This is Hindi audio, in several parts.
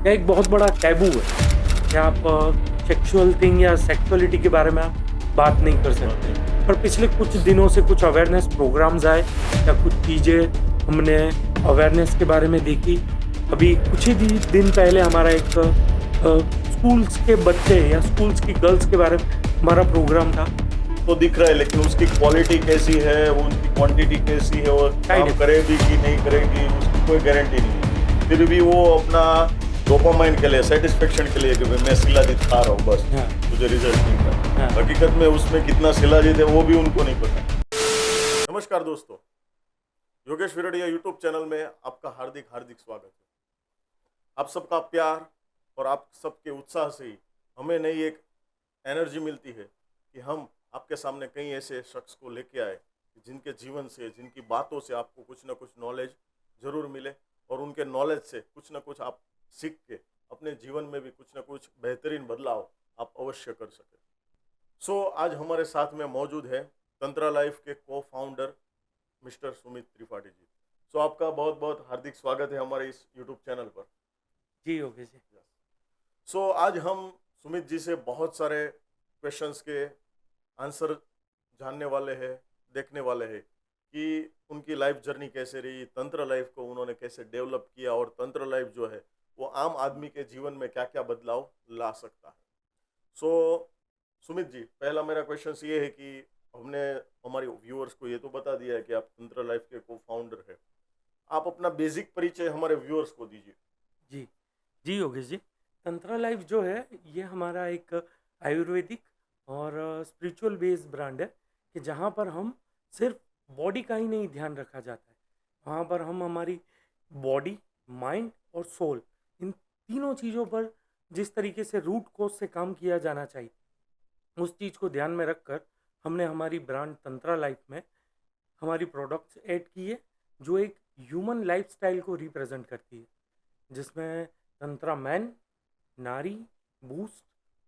यह एक बहुत बड़ा टैबू है कि आप सेक्सुअल थिंग या सेक्सुअलिटी के बारे में आप बात नहीं कर सकते। पर पिछले कुछ दिनों से कुछ अवेयरनेस प्रोग्राम्स आए या कुछ चीज़ें हमने अवेयरनेस के बारे में देखी। अभी कुछ ही दिन पहले हमारा एक स्कूल्स के बच्चे या स्कूल्स की गर्ल्स के बारे में हमारा प्रोग्राम था। तो दिख रहा है, लेकिन उसकी क्वालिटी कैसी है, उनकी क्वांटिटी कैसी है और काम करेगी कि नहीं करेगी उसकी कोई गारंटी नहीं है। फिर भी वो अपना डोपामाइन के लिए, सेटिस्फेक्शन के लिए कि मैं शिलाजीत खा रहा हूँ बस, मुझे रिजल्ट नहीं था। हकीकत में उसमें कितना शिलाजीत है वो भी उनको नहीं पता। नमस्कार दोस्तों, योगेश विरडिया यूट्यूब चैनल में आपका हार्दिक हार्दिक स्वागत है। आप सबका प्यार और आप सबके उत्साह से ही हमें नई एक एनर्जी मिलती है कि हम आपके सामने कई ऐसे शख्स को लेके आए जिनके जीवन से, जिनकी बातों से आपको कुछ ना कुछ नॉलेज जरूर मिले और उनके नॉलेज से कुछ ना कुछ आप सीख के अपने जीवन में भी कुछ ना कुछ बेहतरीन बदलाव आप अवश्य कर सके। आज हमारे साथ में मौजूद है तंत्रा लाइफ के को फाउंडर मिस्टर सुमित त्रिपाठी जी। आपका बहुत बहुत हार्दिक स्वागत है हमारे इस यूट्यूब चैनल पर। जी योगेश जी। आज हम सुमित जी से बहुत सारे क्वेश्चंस के आंसर जानने वाले हैं, देखने वाले हैं कि उनकी लाइफ जर्नी कैसे रही, तंत्र लाइफ को उन्होंने कैसे डेवलप किया और तंत्र लाइफ जो है वो आम आदमी के जीवन में क्या क्या बदलाव ला सकता है। सुमित जी, पहला मेरा क्वेश्चन ये है कि हमने हमारे व्यूअर्स को ये तो बता दिया है कि आप तंत्र लाइफ के को फाउंडर है। आप अपना बेसिक परिचय हमारे व्यूअर्स को दीजिए। जी जी योगेश जी, तंत्रा लाइफ जो है ये हमारा एक आयुर्वेदिक और स्पिरिचुअल बेस्ड ब्रांड है कि जहाँ पर हम सिर्फ बॉडी का ही नहीं ध्यान रखा जाता है, वहाँ पर हम हमारी बॉडी, माइंड और सोल, इन तीनों चीज़ों पर जिस तरीके से रूट कोज से काम किया जाना चाहिए उस चीज़ को ध्यान में रखकर हमने हमारी ब्रांड तंत्रा लाइफ में हमारी प्रोडक्ट्स ऐड की है जो एक ह्यूमन लाइफस्टाइल को रिप्रेजेंट करती है, जिसमें तंत्रा मैन, नारी, बूस्ट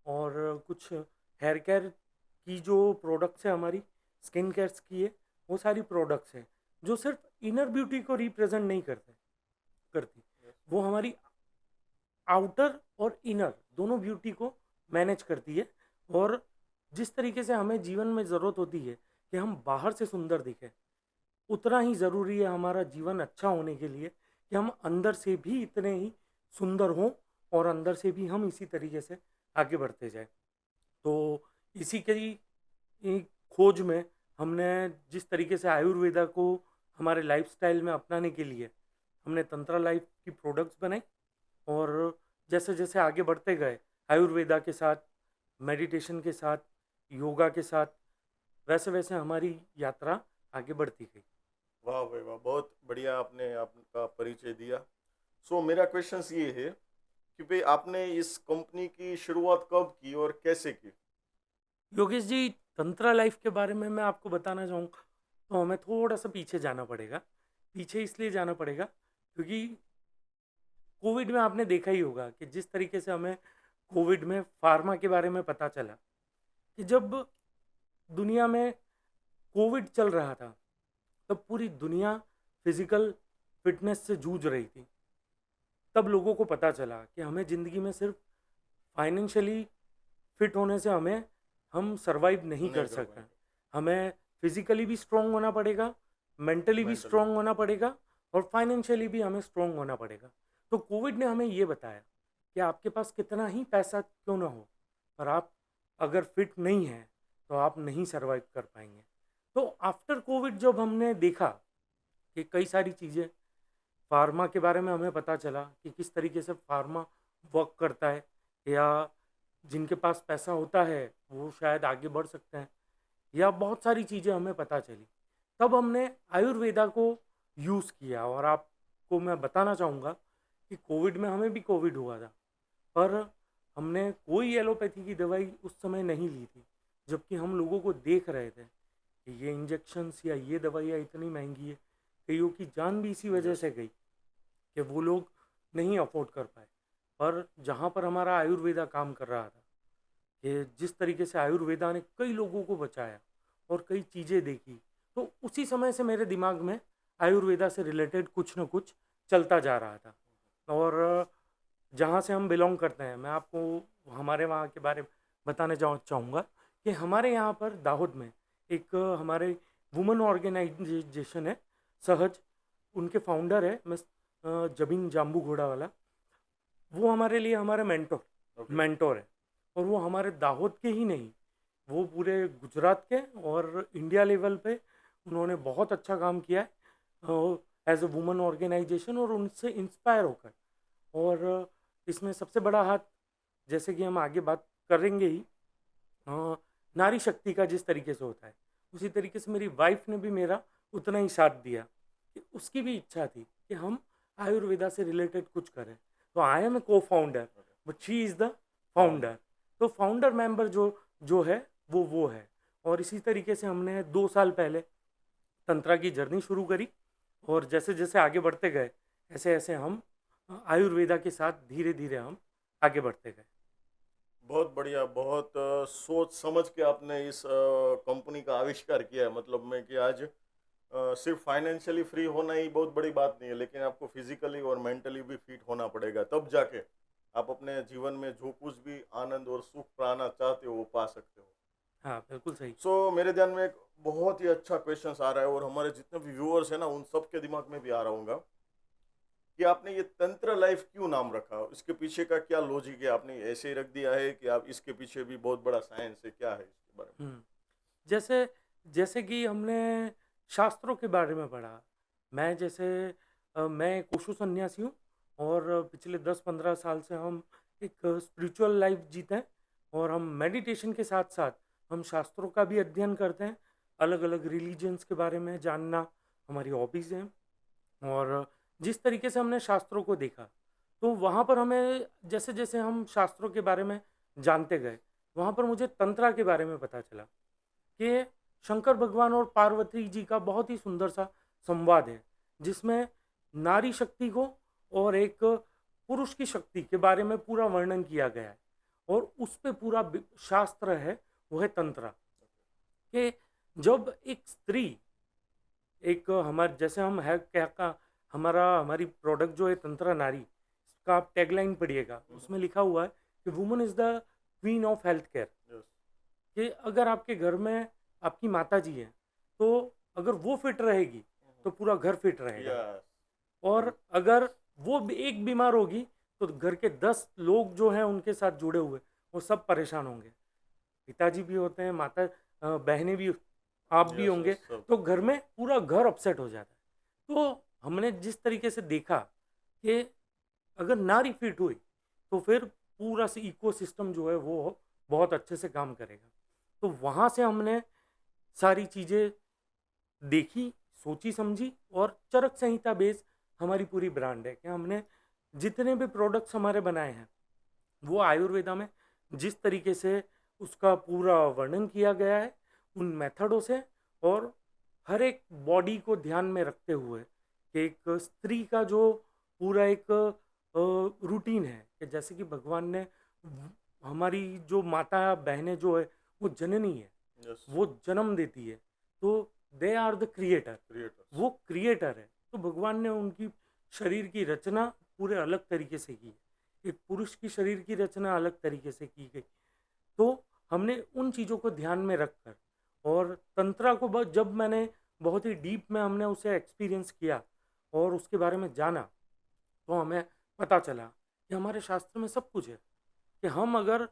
और कुछ हेयर केयर की जो प्रोडक्ट्स है, हमारी स्किन केयर्स की है, वो सारी प्रोडक्ट्स हैं जो सिर्फ इनर ब्यूटी को रिप्रेजेंट नहीं करती, वो हमारी आउटर और इनर दोनों ब्यूटी को मैनेज करती है। और जिस तरीके से हमें जीवन में ज़रूरत होती है कि हम बाहर से सुंदर दिखें, उतना ही ज़रूरी है हमारा जीवन अच्छा होने के लिए कि हम अंदर से भी इतने ही सुंदर हों और अंदर से भी हम इसी तरीके से आगे बढ़ते जाएं। तो इसी की खोज में हमने जिस तरीके से आयुर्वेदा को हमारे लाइफस्टाइल में अपनाने के लिए हमने तंत्रा लाइफ की प्रोडक्ट्स बनाई और जैसे जैसे आगे बढ़ते गए आयुर्वेदा के साथ, मेडिटेशन के साथ, योगा के साथ, वैसे वैसे हमारी यात्रा आगे बढ़ती गई। वाह भाई वाह, बहुत बढ़िया आपने आपका परिचय दिया। मेरा क्वेश्चन ये है कि भाई आपने इस कंपनी की शुरुआत कब की और कैसे की? योगेश जी, तंत्रा लाइफ के बारे में मैं आपको बताना चाहूँगा तो हमें थोड़ा सा पीछे जाना पड़ेगा। पीछे इसलिए जाना पड़ेगा क्योंकि कोविड में आपने देखा ही होगा कि जिस तरीके से हमें कोविड में फार्मा के बारे में पता चला कि जब दुनिया में कोविड चल रहा था तब पूरी दुनिया फिजिकल फिटनेस से जूझ रही थी। तब लोगों को पता चला कि हमें ज़िंदगी में सिर्फ फाइनेंशियली फिट होने से हम सरवाइव नहीं कर सकते, हमें फिजिकली भी स्ट्रांग होना पड़ेगा, मेंटली भी स्ट्रांग होना पड़ेगा और फाइनेंशियली भी हमें स्ट्रांग होना पड़ेगा। तो कोविड ने हमें ये बताया कि आपके पास कितना ही पैसा क्यों ना हो, पर आप अगर फिट नहीं हैं तो आप नहीं सरवाइव कर पाएंगे। तो आफ्टर कोविड जब हमने देखा कि कई सारी चीज़ें, फार्मा के बारे में हमें पता चला कि किस तरीके से फार्मा वर्क करता है, या जिनके पास पैसा होता है वो शायद आगे बढ़ सकते हैं, या बहुत सारी चीज़ें हमें पता चली, तब हमने आयुर्वेदा को यूज़ किया। और आपको मैं बताना चाहूँगा कि कोविड में हमें भी कोविड हुआ था, पर हमने कोई एलोपैथी की दवाई उस समय नहीं ली थी, जबकि हम लोगों को देख रहे थे कि ये इंजेक्शन्स या ये दवाइयाँ इतनी महंगी है, कईयों की जान भी इसी वजह से गई कि वो लोग नहीं अफोर्ड कर पाए। पर जहाँ पर हमारा आयुर्वेदा काम कर रहा था कि जिस तरीके से आयुर्वेदा ने कई लोगों को बचाया और कई चीज़ें देखी, तो उसी समय से मेरे दिमाग में आयुर्वेदा से रिलेटेड कुछ न कुछ चलता जा रहा था। और जहाँ से हम बिलोंग करते हैं, मैं आपको हमारे वहाँ के बारे में बताना चाहूँगा कि हमारे यहाँ पर दाहोद में एक हमारे वुमेन ऑर्गेनाइजेशन है, सहज। उनके फाउंडर है मिस जबिन जाम्बू घोड़ा वाला। वो हमारे लिए हमारे ओके। मेंटोर है। और वो हमारे दाहोद के ही नहीं, वो पूरे गुजरात के और इंडिया लेवल पे उन्होंने बहुत अच्छा काम किया है एज अ वुमेन ऑर्गेनाइजेशन, और उनसे इंस्पायर होकर। और इसमें सबसे बड़ा हाथ, जैसे कि हम आगे बात करेंगे ही, अ, नारी शक्ति का जिस तरीके से होता है, उसी तरीके से मेरी वाइफ ने भी मेरा उतना ही साथ दिया कि उसकी भी इच्छा थी कि हम आयुर्वेदा से रिलेटेड कुछ करें। तो आई एम ए को founder, but she is the founder. तो फाउंडर मेंबर जो जो है वो है। और इसी तरीके से हमने 2 साल पहले तंत्रा की जर्नी शुरू करी, और जैसे जैसे आगे बढ़ते गए, ऐसे ऐसे हम आयुर्वेदा के साथ धीरे धीरे हम आगे बढ़ते गए। बहुत बढ़िया, बहुत सोच समझ के आपने इस कंपनी का आविष्कार किया है। मतलब मैं कि आज सिर्फ फाइनेंशियली फ्री होना ही बहुत बड़ी बात नहीं है, लेकिन आपको फिजिकली और मेंटली भी फिट होना पड़ेगा, तब जाके आप अपने जीवन में जो कुछ भी आनंद और सुख पाना चाहते हो वो पा सकते हो। हाँ, बिल्कुल सही। मेरे ध्यान में एक बहुत ही अच्छा क्वेश्चन आ रहा है, और हमारे जितने भी व्यूअर्स हैं ना उन सब के दिमाग में भी आ रहा होगा कि आपने ये तंत्र लाइफ क्यों नाम रखा, इसके पीछे का क्या लॉजिक है? आपने ऐसे ही रख दिया है कि आप इसके पीछे भी बहुत बड़ा साइंस है, क्या है इसके बारे हुँ। जैसे जैसे कि हमने शास्त्रों के बारे में पढ़ा। मैं जैसे मैं एक ओशो सन्यासी हूँ, और पिछले 10-15 साल से हम एक स्पिरिचुअल लाइफ़ जीते हैं, और हम मेडिटेशन के साथ-साथ हम शास्त्रों का भी अध्ययन करते हैं। अलग-अलग रिलिजन्स के बारे में जानना हमारी हॉबीज़ हैं। और जिस तरीके से हमने शास्त्रों को देखा, तो वहाँ पर हमें जैसे-जैसे हम शास्त्रों के बारे में जानते गए, वहाँ पर मुझे तंत्रा के बारे में पता चला कि शंकर भगवान और पार्वती जी का बहुत ही सुंदर सा संवाद है, जिसमें नारी शक्ति को और एक पुरुष की शक्ति के बारे में पूरा वर्णन किया गया है। और उस पे पूरा शास्त्र है, वो है तंत्रा। कि जब एक स्त्री, एक हमारे जैसे हम है क्या का, हमारी प्रोडक्ट जो है तंत्रा नारी, इसका आप टैगलाइन पढ़िएगा, में? उसमें लिखा हुआ है कि woman is the queen of health care. Yes. कि अगर आपके घर में आपकी माता जी हैं, तो अगर वो फिट रहेगी तो पूरा घर फिट रहेगा। यस। और अगर वो भी एक बीमार होगी, तो घर के 10 लोग जो हैं उनके साथ जुड़े हुए, वो सब परेशान होंगे। पिताजी भी होते हैं, बहनें भी, आप भी यस होंगे। यस सब। तो घर में पूरा घर अपसेट हो जाता है। तो हमने जिस तरीके से देखा कि अगर नारी फिट हुई, तो फिर पूरा से इकोसिस्टम जो है वो बहुत अच्छे से काम करेगा। तो वहाँ से हमने सारी चीज़ें देखी, सोची समझी, और चरक संहिता बेस हमारी पूरी ब्रांड है कि हमने जितने भी प्रोडक्ट्स हमारे बनाए हैं, वो आयुर्वेदा में जिस तरीके से उसका पूरा वर्णन किया गया है, उन मेथडों से, और हर एक बॉडी को ध्यान में रखते हुए कि एक स्त्री का जो पूरा एक रूटीन है, कि जैसे कि भगवान ने हमारी जो माता बहनें जो है, वो जननी है, यस। वो जन्म देती है। तो they are the creator, creators. वो क्रिएटर है। तो भगवान ने उनकी शरीर की रचना पूरे अलग तरीके से की है। एक पुरुष की शरीर की रचना अलग तरीके से की गई। तो हमने उन चीज़ों को ध्यान में रखकर, और तंत्रा को जब मैंने बहुत ही डीप में हमने उसे एक्सपीरियंस किया और उसके बारे में जाना, तो हमें पता चला कि हमारे शास्त्र में सब कुछ है। कि हम अगर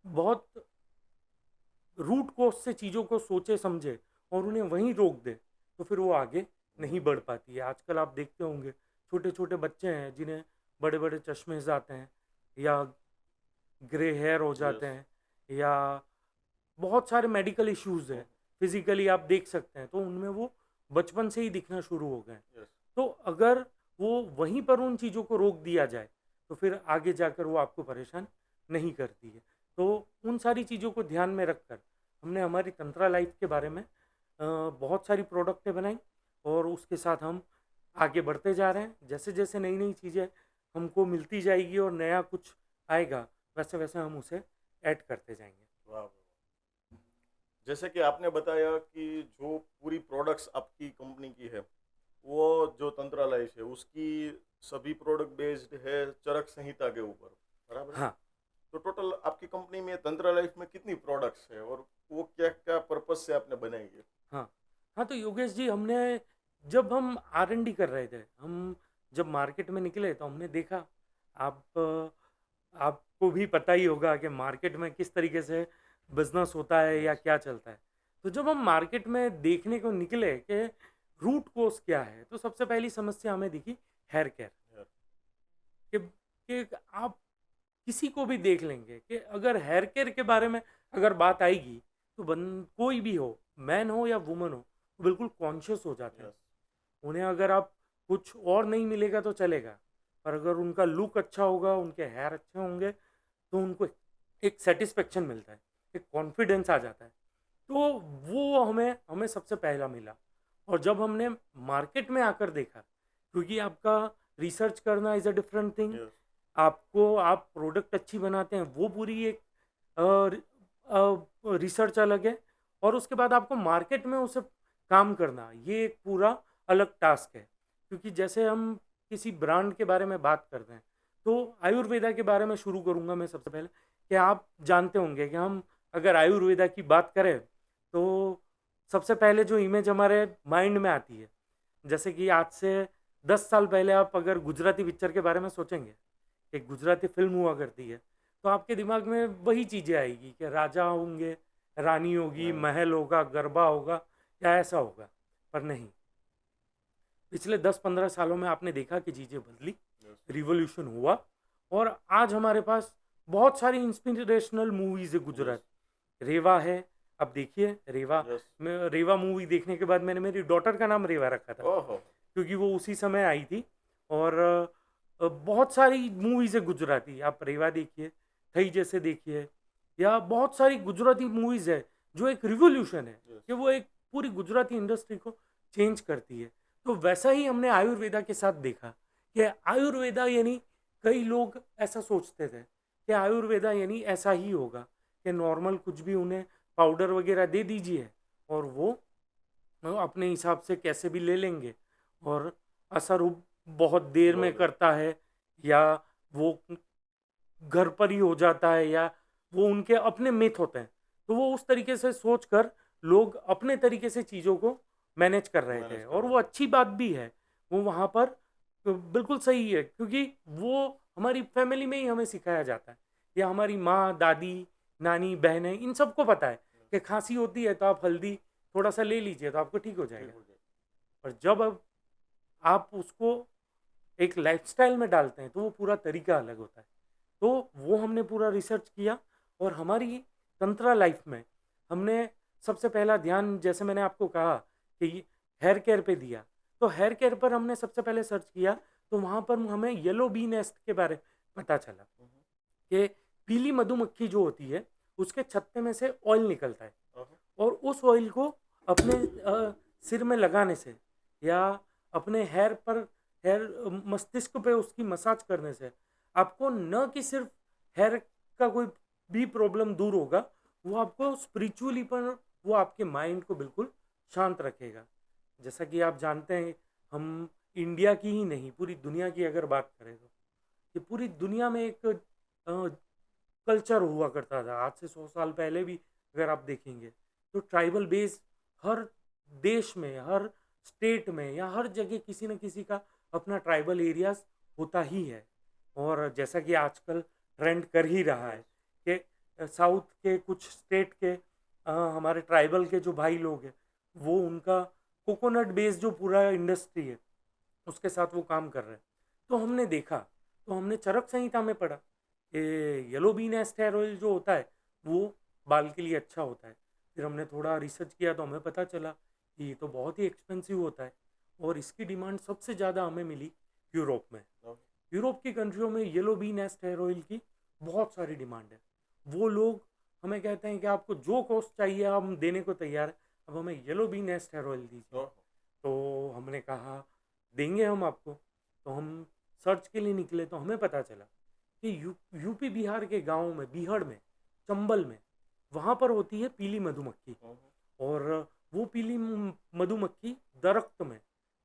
बहुत रूट कोर्स से चीज़ों को सोचे समझे और उन्हें वहीं रोक दे, तो फिर वो आगे नहीं बढ़ पाती है। आजकल आप देखते होंगे छोटे छोटे बच्चे हैं जिन्हें बड़े बड़े चश्मे जाते हैं, या ग्रे हेयर हो जाते यस। हैं, या बहुत सारे मेडिकल इश्यूज हैं, फिजिकली आप देख सकते हैं, तो उनमें वो बचपन से ही दिखना शुरू हो गए हैं। यस। तो अगर वो वहीं पर उन चीज़ों को रोक दिया जाए, तो फिर आगे जाकर वो आपको परेशान नहीं करती है। तो उन सारी चीज़ों को ध्यान में रखकर हमने हमारी तंत्रा लाइफ के बारे में बहुत सारी प्रोडक्टें बनाई, और उसके साथ हम आगे बढ़ते जा रहे हैं। जैसे जैसे नई नई चीज़ें हमको मिलती जाएगी और नया कुछ आएगा, वैसे वैसे हम उसे ऐड करते जाएंगे। वाह वाह। जैसे कि आपने बताया कि जो पूरी प्रोडक्ट्स आपकी कंपनी की है, वो जो तंत्रा लाइफ है उसकी सभी प्रोडक्ट बेस्ड है चरक संहिता के ऊपर, बराबर है? हाँ तो टोटल आपकी कंपनी में तंत्रा लाइफ में कितनी प्रोडक्ट्स है और वो क्या क्या पर्पज से आपने बनाई है? हाँ हाँ। तो योगेश जी, हमने जब हम R&D कर रहे थे, हम जब मार्केट में निकले तो हमने देखा, आप आपको भी पता ही होगा कि मार्केट में किस तरीके से बिजनेस होता है या यस। क्या चलता है। तो जब हम मार्केट में देखने को निकले कि रूट कोज क्या है, तो सबसे पहली समस्या हमें दिखी हेयर केयर। कि आप किसी को भी देख लेंगे कि अगर हेयर केयर के बारे में अगर बात आएगी, तो कोई भी हो, मैन हो या वुमन हो, वो बिल्कुल कॉन्शियस हो जाते हैं। यस। उन्हें अगर आप कुछ और नहीं मिलेगा तो चलेगा, पर अगर उनका लुक अच्छा होगा, उनके हेयर अच्छे होंगे, तो उनको एक सेटिस्फेक्शन मिलता है, एक कॉन्फिडेंस आ जाता है। तो वो हमें हमें सबसे पहला मिला। और जब हमने मार्केट में आकर देखा, क्योंकि आपका रिसर्च करना is a different thing, yes. आपको आप प्रोडक्ट अच्छी बनाते हैं वो पूरी एक रिसर्च अलग है, और उसके बाद आपको मार्केट में उसे काम करना ये एक पूरा अलग टास्क है। क्योंकि जैसे हम किसी ब्रांड के बारे में बात करते हैं, तो आयुर्वेदा के बारे में शुरू करूंगा मैं सबसे पहले। कि आप जानते होंगे कि हम अगर आयुर्वेदा की बात करें, तो सबसे पहले जो इमेज हमारे माइंड में आती है, जैसे कि आज से 10 साल पहले आप अगर गुजराती पिक्चर के बारे में सोचेंगे, एक गुजराती फिल्म हुआ करती है, तो आपके दिमाग में वही चीज़ें आएगी कि राजा होंगे, रानी होगी, हाँ। महल होगा, गरबा होगा, या ऐसा होगा। पर नहीं, पिछले 10-15 सालों में आपने देखा कि चीज़ें बदली, यस। रिवॉल्यूशन हुआ, और आज हमारे पास बहुत सारी इंस्पिरेशनल मूवीज़ है यस। गुजरात। रेवा है, अब देखिए रेवा यस। में, रेवा मूवी देखने के बाद मैंने मेरी डॉटर का नाम रेवा रखा था, ओहो। क्योंकि वो उसी समय आई थी। और बहुत सारी मूवीज़ है गुजराती, आप रेवा देखिए, थई जैसे देखिए, या बहुत सारी गुजराती मूवीज़ है जो एक रिवॉल्यूशन है, यस। कि वो एक पूरी गुजराती इंडस्ट्री को चेंज करती है। तो वैसा ही हमने आयुर्वेदा के साथ देखा कि आयुर्वेदा यानी, कई लोग ऐसा सोचते थे कि आयुर्वेदा यानी ऐसा ही होगा कि नॉर्मल कुछ भी उन्हें पाउडर वगैरह दे दीजिए, और वो अपने हिसाब से कैसे भी ले लेंगे, और असर वो बहुत देर में बहुत। करता है, या वो घर पर ही हो जाता है, या वो उनके अपने मिथ होते हैं। तो वो उस तरीके से सोचकर लोग अपने तरीके से चीज़ों को मैनेज कर रहे थे, मैनेज कर और रहे वो थे। अच्छी बात भी है। वो वहाँ पर बिल्कुल सही है, क्योंकि वो हमारी फैमिली में ही हमें सिखाया जाता है, या हमारी माँ, दादी, नानी, बहनें, इन सबको पता है कि खांसी होती है तो आप हल्दी थोड़ा सा ले लीजिए तो आपको ठीक हो ठीक जाएगा। हो जाए। और जब अब आप उसको एक लाइफ़स्टाइल में डालते हैं, तो वो पूरा तरीका अलग होता है। तो वो हमने पूरा रिसर्च किया, और हमारी तंत्रा लाइफ में हमने सबसे पहला ध्यान, जैसे मैंने आपको कहा कि हेयर केयर पे दिया, तो हेयर केयर पर हमने सबसे पहले सर्च किया, तो वहाँ पर हमें येलो बी नेस्ट के बारे पता चला हम्म। कि पीली मधुमक्खी जो होती है, उसके छत्ते में से ऑयल निकलता है, ओहो। और उस ऑयल को अपने सिर में लगाने से, या अपने हेयर पर, हेयर मस्तिष्क पे उसकी मसाज करने से, आपको न कि सिर्फ हेयर का कोई भी प्रॉब्लम दूर होगा, वो आपको स्पिरिचुअली पर, वो आपके माइंड को बिल्कुल शांत रखेगा। जैसा कि आप जानते हैं, हम इंडिया की ही नहीं, पूरी दुनिया की अगर बात करें, तो ये पूरी दुनिया में एक कल्चर हुआ करता था। आज से 100 साल पहले भी अगर आप देखेंगे, तो ट्राइबल बेस हर देश में, हर स्टेट में, या हर जगह किसी न किसी का अपना ट्राइबल एरियाज होता ही है। और जैसा कि आजकल ट्रेंड कर ही रहा है यस। कि साउथ के कुछ स्टेट के हमारे ट्राइबल के जो भाई लोग हैं, वो उनका कोकोनट बेस्ड जो पूरा इंडस्ट्री है, उसके साथ वो काम कर रहे हैं। तो हमने देखा, तो हमने चरक संहिता में पढ़ा कि येलो बीन एस्टर ऑयल जो होता है, वो बाल के लिए अच्छा होता है। फिर हमने थोड़ा रिसर्च किया तो हमें पता चला कि ये तो बहुत ही एक्सपेंसिव होता है, और इसकी डिमांड सबसे ज़्यादा हमें मिली यूरोप में। ओके। यूरोप की कंट्रियों में येलो बीन एस्ट हेयर ऑयल की बहुत सारी डिमांड है। वो लोग हमें कहते हैं कि आपको जो कॉस्ट चाहिए हम देने को तैयार हैं, अब हमें येलो बीन एस्ट हेयर ऑयल दीजिए। ओहो। तो हमने कहा देंगे हम आपको। तो हम सर्च के लिए निकले, तो हमें पता चला कि यूपी बिहार के गाँव में, बिहड़ में, चंबल में, वहाँ पर होती है पीली मधुमक्खी। ओहो। और वो पीली मधुमक्खी दरख्त में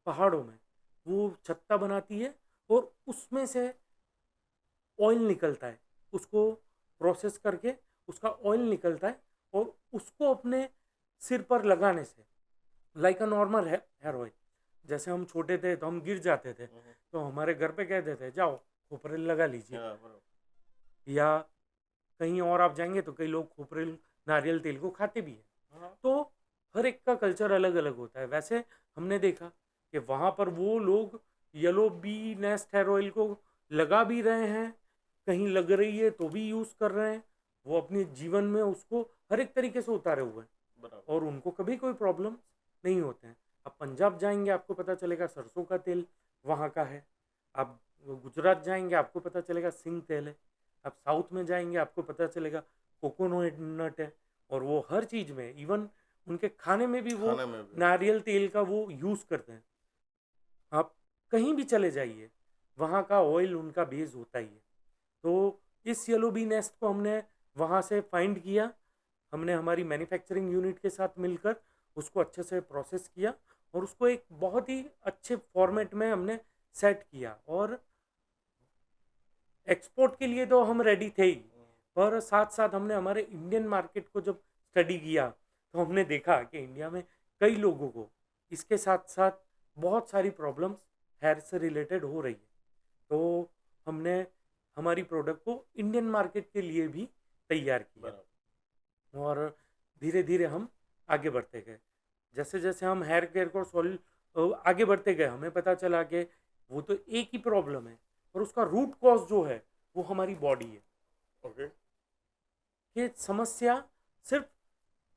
पहाड़ों में वो छत्ता बनाती है और उसमें से ऑयल निकलता है, उसको प्रोसेस करके उसका ऑयल निकलता है और उसको अपने सिर पर लगाने से like a normal hair oil, जैसे हम छोटे थे तो हम गिर जाते थे तो हमारे घर पे कहते थे जाओ खोपरेल लगा लीजिए, हाँ, बराबर। या कहीं और आप जाएंगे तो कई लोग खोपरेल नारियल तेल को खाते भी हैं। हाँ, तो हर एक का कल्चर अलग अलग होता है। वैसे हमने देखा कि वहाँ पर वो लोग yellow bee nest hair oil को लगा भी रहे हैं, कहीं लग रही है तो भी यूज़ कर रहे हैं, वो अपने जीवन में उसको हर एक तरीके से उतारे हुए हैं बराबर। और उनको कभी कोई प्रॉब्लम नहीं होते हैं। अब पंजाब जाएंगे आपको पता चलेगा सरसों का तेल वहाँ का है, आप गुजरात जाएंगे आपको पता चलेगा सिंग तेल है, आप साउथ में जाएंगे आपको पता चलेगा कोकोनट नट है, और वो हर चीज़ में इवन उनके खाने में भी वो खाने में भी। नारियल तेल का वो यूज़ करते हैं। आप कहीं भी चले जाइए वहाँ का ऑयल उनका बेस होता ही है। तो इस येलो बी नेस्ट को हमने वहाँ से फाइंड किया, हमने हमारी मैन्युफैक्चरिंग यूनिट के साथ मिलकर उसको अच्छे से प्रोसेस किया और उसको एक बहुत ही अच्छे फॉर्मेट में हमने सेट किया, और एक्सपोर्ट के लिए तो हम रेडी थे ही, पर साथ साथ हमने हमारे इंडियन मार्केट को जब स्टडी किया तो हमने देखा कि इंडिया में कई लोगों को इसके साथ साथ बहुत सारी प्रॉब्लम्स हेयर से रिलेटेड हो रही है। तो हमने हमारी प्रोडक्ट को इंडियन मार्केट के लिए भी तैयार किया बराबर। और धीरे धीरे हम आगे बढ़ते गए। जैसे जैसे हम हेयर केयर को सॉल्व आगे बढ़ते गए हमें पता चला कि वो तो एक ही प्रॉब्लम है और उसका रूट कॉज जो है वो हमारी बॉडी है। ओके। ये समस्या सिर्फ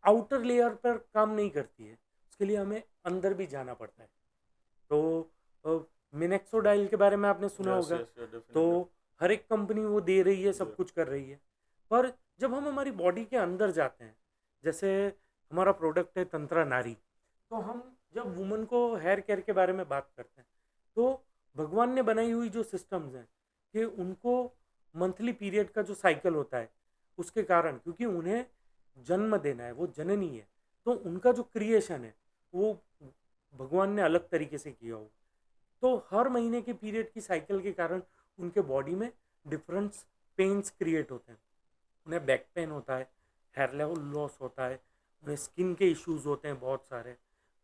आउटर लेयर पर काम नहीं करती है, उसके लिए हमें अंदर भी जाना पड़ता है। तो मिनेक्सोडाइल के बारे में आपने सुना यस, होगा, यस, यस, तो डेफिनेटली। हर एक कंपनी वो दे रही है, सब जी। कुछ कर रही है, पर जब हम हमारी बॉडी के अंदर जाते हैं, जैसे हमारा प्रोडक्ट है तंत्रा नारी, तो हम जब वुमन को हेयर केयर के बारे में बात करते हैं तो भगवान ने बनाई हुई जो सिस्टम्स हैं कि उनको मंथली पीरियड का जो साइकिल होता है उसके कारण, क्योंकि उन्हें जन्म देना है, वो जननी है, तो उनका जो क्रिएशन है वो भगवान ने अलग तरीके से किया हो। तो हर महीने के पीरियड की साइकिल के कारण उनके बॉडी में डिफरेंट पेन्स क्रिएट होते हैं। उन्हें बैक पेन होता है, हेयर लेवल लॉस होता है, उन्हें स्किन के इश्यूज होते हैं बहुत सारे।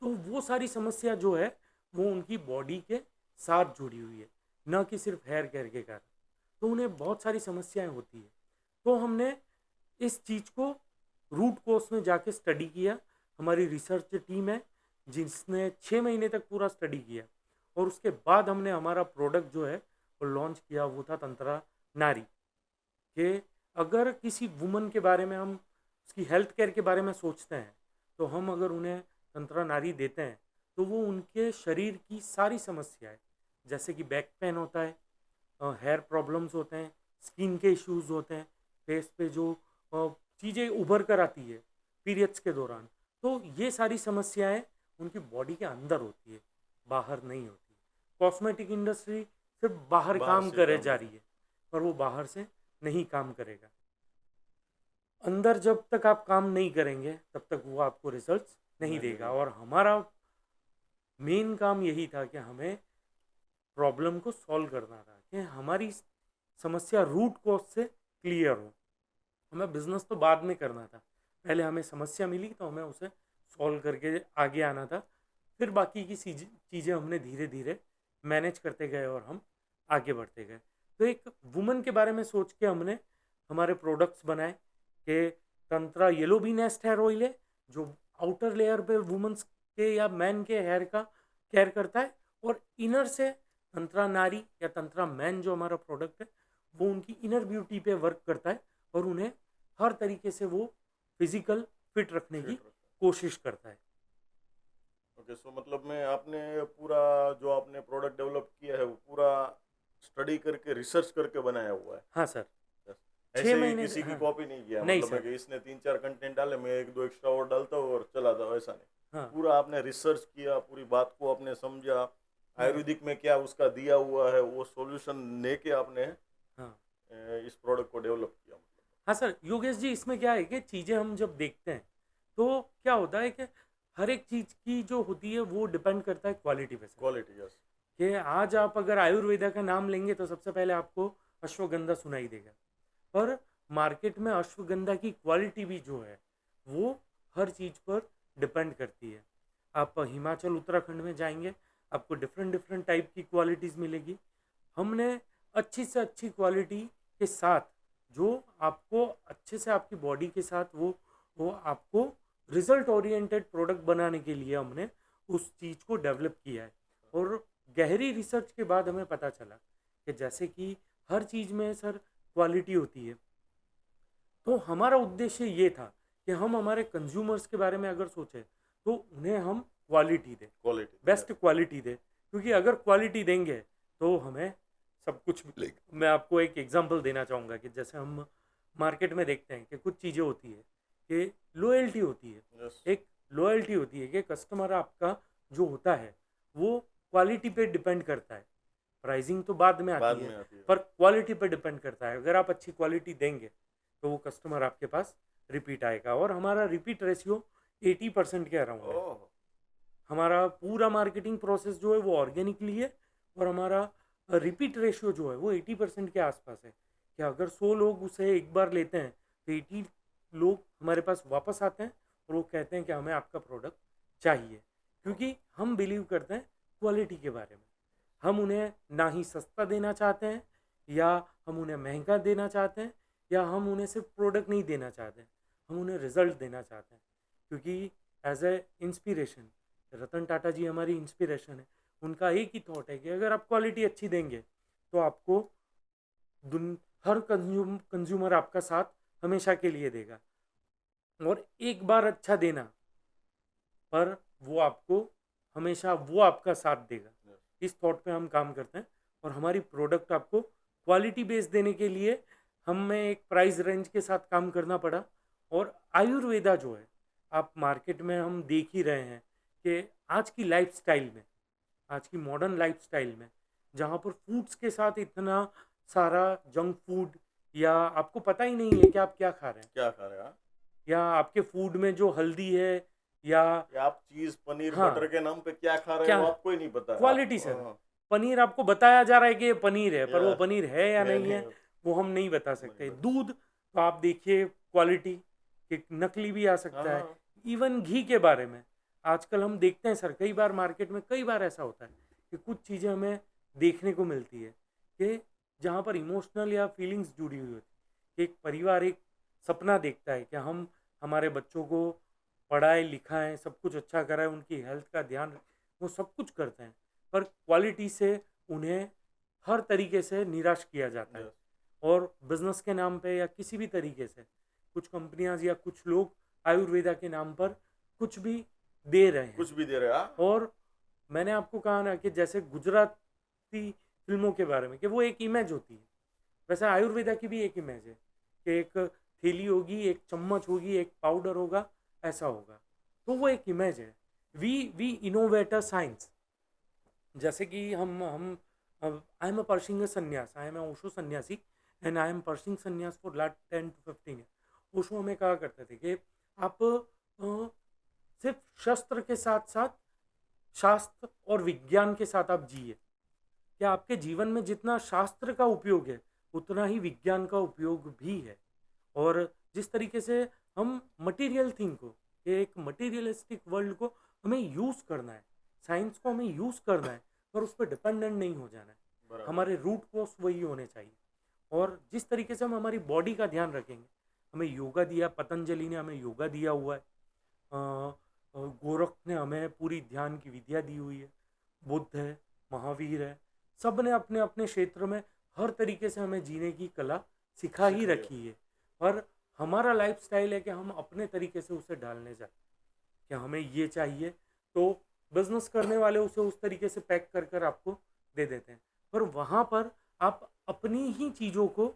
तो वो सारी समस्या जो है वो उनकी बॉडी के साथ जुड़ी हुई है, न कि सिर्फ हेयर केयर के कारण। तो उन्हें बहुत सारी समस्याएं होती है। तो हमने इस चीज़ को रूट कोर्स में जाके स्टडी किया, हमारी रिसर्च टीम है जिसने 6 महीने तक पूरा स्टडी किया, और उसके बाद हमने हमारा प्रोडक्ट जो है वो लॉन्च किया, वो था तंत्रा नारी। कि अगर किसी वुमन के बारे में हम उसकी हेल्थ केयर के बारे में सोचते हैं तो हम अगर उन्हें तंत्रा नारी देते हैं तो वो उनके शरीर की सारी समस्याएं, जैसे कि बैक पेन होता है, हेयर प्रॉब्लम्स होते हैं, स्किन के इश्यूज होते हैं, फेस पे जो चीज़ें उभर कर आती है पीरियड्स के दौरान, तो ये सारी समस्याएं उनकी बॉडी के अंदर होती है, बाहर नहीं होती। कॉस्मेटिक इंडस्ट्री सिर्फ बाहर बाहर काम से करे काम जा है। रही है, पर वो बाहर से नहीं काम करेगा। अंदर जब तक आप काम नहीं करेंगे तब तक वो आपको रिजल्ट्स नहीं नहीं देगा, देगा। और हमारा मेन काम यही था कि हमें प्रॉब्लम को सॉल्व करना था, कि हमारी समस्या रूट कॉज से क्लियर हो। हमें बिजनेस तो बाद में करना था, पहले हमें समस्या मिली तो हमें उसे सॉल्व करके आगे आना था, फिर बाकी की चीज़ें हमने धीरे धीरे मैनेज करते गए और हम आगे बढ़ते गए। तो एक वुमन के बारे में सोच के हमने हमारे प्रोडक्ट्स बनाए कि Tantra yellow bee nest hair oil है जो आउटर लेयर पे वुमेन्स के या मैन के हेयर का केयर करता है, और इनर से तंत्रा नारी या तंत्रा मैन जो हमारा प्रोडक्ट है वो उनकी इनर ब्यूटी पे वर्क करता है और उन्हें हर तरीके से वो फिजिकल फिट रखने की फिट रखा। कोशिश करता है। ओके, सो मतलब में आपने पूरा जो आपने प्रोडक्ट डेवलप किया है वो पूरा स्टडी करके रिसर्च करके बनाया हुआ है। हाँ सर। Yes. छः ऐसे ही महीने किसी की हाँ। कॉपी नहीं किया, नहीं मतलब है सर। कि इसने 3-4 कंटेंट डाले, मैं 1-2 एक्स्ट्रा और डालता हूँ और चला जाओ, ऐसा नहीं। हाँ। पूरा आपने रिसर्च किया, पूरी बात को आपने समझा, हाँ। आयुर्वेदिक में क्या उसका दिया हुआ है वो सॉल्यूशन लेके आपने हाँ। इस प्रोडक्ट को डेवलप किया मतलब। हाँ सर, योगेश जी इसमें क्या है कि चीज़ें हम जब देखते हैं तो क्या होता है कि हर एक चीज़ की जो होती है वो डिपेंड करता है क्वालिटी पे सर। Quality, yes. कि आज आप अगर आयुर्वेदा का नाम लेंगे तो सबसे पहले आपको अश्वगंधा सुनाई देगा, पर मार्केट में अश्वगंधा की क्वालिटी भी जो है वो हर चीज़ पर डिपेंड करती है। आप हिमाचल उत्तराखंड में जाएंगे, आपको डिफरेंट डिफरेंट टाइप की क्वालिटीज़ मिलेगी। हमने अच्छी से अच्छी क्वालिटी के साथ जो आपको अच्छे से आपकी बॉडी के साथ वो आपको रिजल्ट ओरिएंटेड प्रोडक्ट बनाने के लिए हमने उस चीज़ को डेवलप किया है। और गहरी रिसर्च के बाद हमें पता चला कि जैसे कि हर चीज़ में सर क्वालिटी होती है, तो हमारा उद्देश्य ये था कि हम हमारे कंज्यूमर्स के बारे में अगर सोचें तो उन्हें हम क्वालिटी दें, क्वालिटी, बेस्ट क्वालिटी दें। क्योंकि अगर क्वालिटी देंगे तो हमें सब कुछ मिलेगा। मैं आपको एक एग्जांपल देना चाहूँगा कि जैसे हम मार्केट में देखते हैं कि कुछ चीज़ें होती है कि लॉयल्टी होती है। यस। एक लॉयल्टी होती है कि कस्टमर आपका जो होता है वो क्वालिटी पे डिपेंड करता है। प्राइसिंग तो बाद में बाद आती में है, आती है। पर क्वालिटी पे डिपेंड करता है। अगर आप अच्छी क्वालिटी देंगे तो वो कस्टमर आपके पास रिपीट आएगा। और हमारा रिपीट रेशियो 80% के अराउंड है। ओह! हमारा पूरा मार्केटिंग प्रोसेस जो है वो ऑर्गेनिकली है, और हमारा रिपीट रेशियो जो है वो 80% के आसपास है। कि अगर 100 लोग उसे एक बार लेते हैं तो 80 लोग हमारे पास वापस आते हैं और वो कहते हैं कि हमें आपका प्रोडक्ट चाहिए। क्योंकि हम बिलीव करते हैं क्वालिटी के बारे में। हम उन्हें ना ही सस्ता देना चाहते हैं, या हम उन्हें महंगा देना चाहते हैं, या हम उन्हें सिर्फ प्रोडक्ट नहीं देना चाहते हैं, हम उन्हें रिजल्ट देना चाहते हैं। क्योंकि as a inspiration Ratan Tata जी हमारी इंस्पिरेशन है। उनका एक ही थॉट है कि अगर आप क्वालिटी अच्छी देंगे तो आपको हर कंज्यूमर आपका साथ हमेशा के लिए देगा। और एक बार अच्छा देना पर वो आपको हमेशा वो आपका साथ देगा। इस थॉट पे हम काम करते हैं। और हमारी प्रोडक्ट आपको क्वालिटी बेस देने के लिए हमें एक प्राइस रेंज के साथ काम करना पड़ा। और आयुर्वेदा जो है, आप मार्केट में हम देख ही रहे हैं कि आज की लाइफस्टाइल में, आज की मॉडर्न लाइफस्टाइल में, जहाँ पर फूड्स के साथ इतना सारा जंक फूड, या आपको पता ही नहीं है कि आप क्या खा रहे हैं, क्या खा रहे हैं? हाँ? या आपके फूड में जो हल्दी है, या या आप चीज, पनीर, हाँ, बटर के नाम पे क्या खा रहे क्या हैं वो आपको ही नहीं पता। Quality sir. पनीर आपको बताया जा रहा है कि ये पनीर है, पर वो या पनीर है या है नहीं है नहीं, वो हम नहीं बता नहीं सकते। बता। दूध तो आप देखिए क्वालिटी कि नकली भी आ सकता है। हाँ, इवन घी के बारे में आजकल हम देखते हैं सर, कई बार मार्केट में कई बार ऐसा होता है कि कुछ चीज़ें हमें देखने को मिलती है कि जहाँ पर इमोशनल या फीलिंग्स जुड़ी हुई होती है। कि एक परिवार एक सपना देखता है कि हम हमारे बच्चों को पढ़ाएं लिखाएं, सब कुछ अच्छा कराएं, उनकी हेल्थ का ध्यान, वो सब कुछ करते हैं, पर क्वालिटी से उन्हें हर तरीके से निराश किया जाता है। यस। और बिजनेस के नाम पे या किसी भी तरीके से कुछ कंपनियां या कुछ लोग आयुर्वेदा के नाम पर कुछ भी दे रहे हैं। कुछ भी दे रहे हैं। हाँ? और मैंने आपको कहा ना कि जैसे गुजराती फिल्मों के बारे में कि वो एक इमेज होती है, वैसे आयुर्वेदा की भी एक इमेज है कि एक थैली होगी, एक चम्मच होगी, एक पाउडर होगा, ऐसा होगा। तो वो एक इमेज है। We innovator science. जैसे कि हम आई एम अ पर्सिंग संन्यास, आई एम ओशो सन्यासी, एंड आई एम पर्सिंग संन्यास for last 10 to 15 year. Osho हमें कहा करते थे कि आप सिर्फ शस्त्र के साथ साथ शास्त्र और विज्ञान के साथ आप जिए। क्या आपके जीवन में जितना शास्त्र का उपयोग है उतना ही विज्ञान का उपयोग भी है। और जिस तरीके से हम मटेरियल थिंग को, एक मटेरियलिस्टिक वर्ल्ड को हमें यूज़ करना है, साइंस को हमें यूज़ करना है, पर उस पर डिपेंडेंट नहीं हो जाना है। बराबर। हमारे रूट कोर्स वही होने चाहिए। और जिस तरीके से हम हमारी बॉडी का ध्यान रखेंगे, हमें योगा दिया, पतंजलि ने हमें योगा दिया हुआ है, गोरख ने हमें पूरी ध्यान की विद्या दी हुई है, बुद्ध है, महावीर है, सब ने अपने अपने क्षेत्र में हर तरीके से हमें जीने की कला सिखा ही रखी है। पर हमारा लाइफस्टाइल है कि हम अपने तरीके से उसे डालने जाए कि हमें ये चाहिए, तो बिजनेस करने वाले उसे उस तरीके से पैक कर कर आपको दे देते हैं, पर वहाँ पर आप अपनी ही चीज़ों को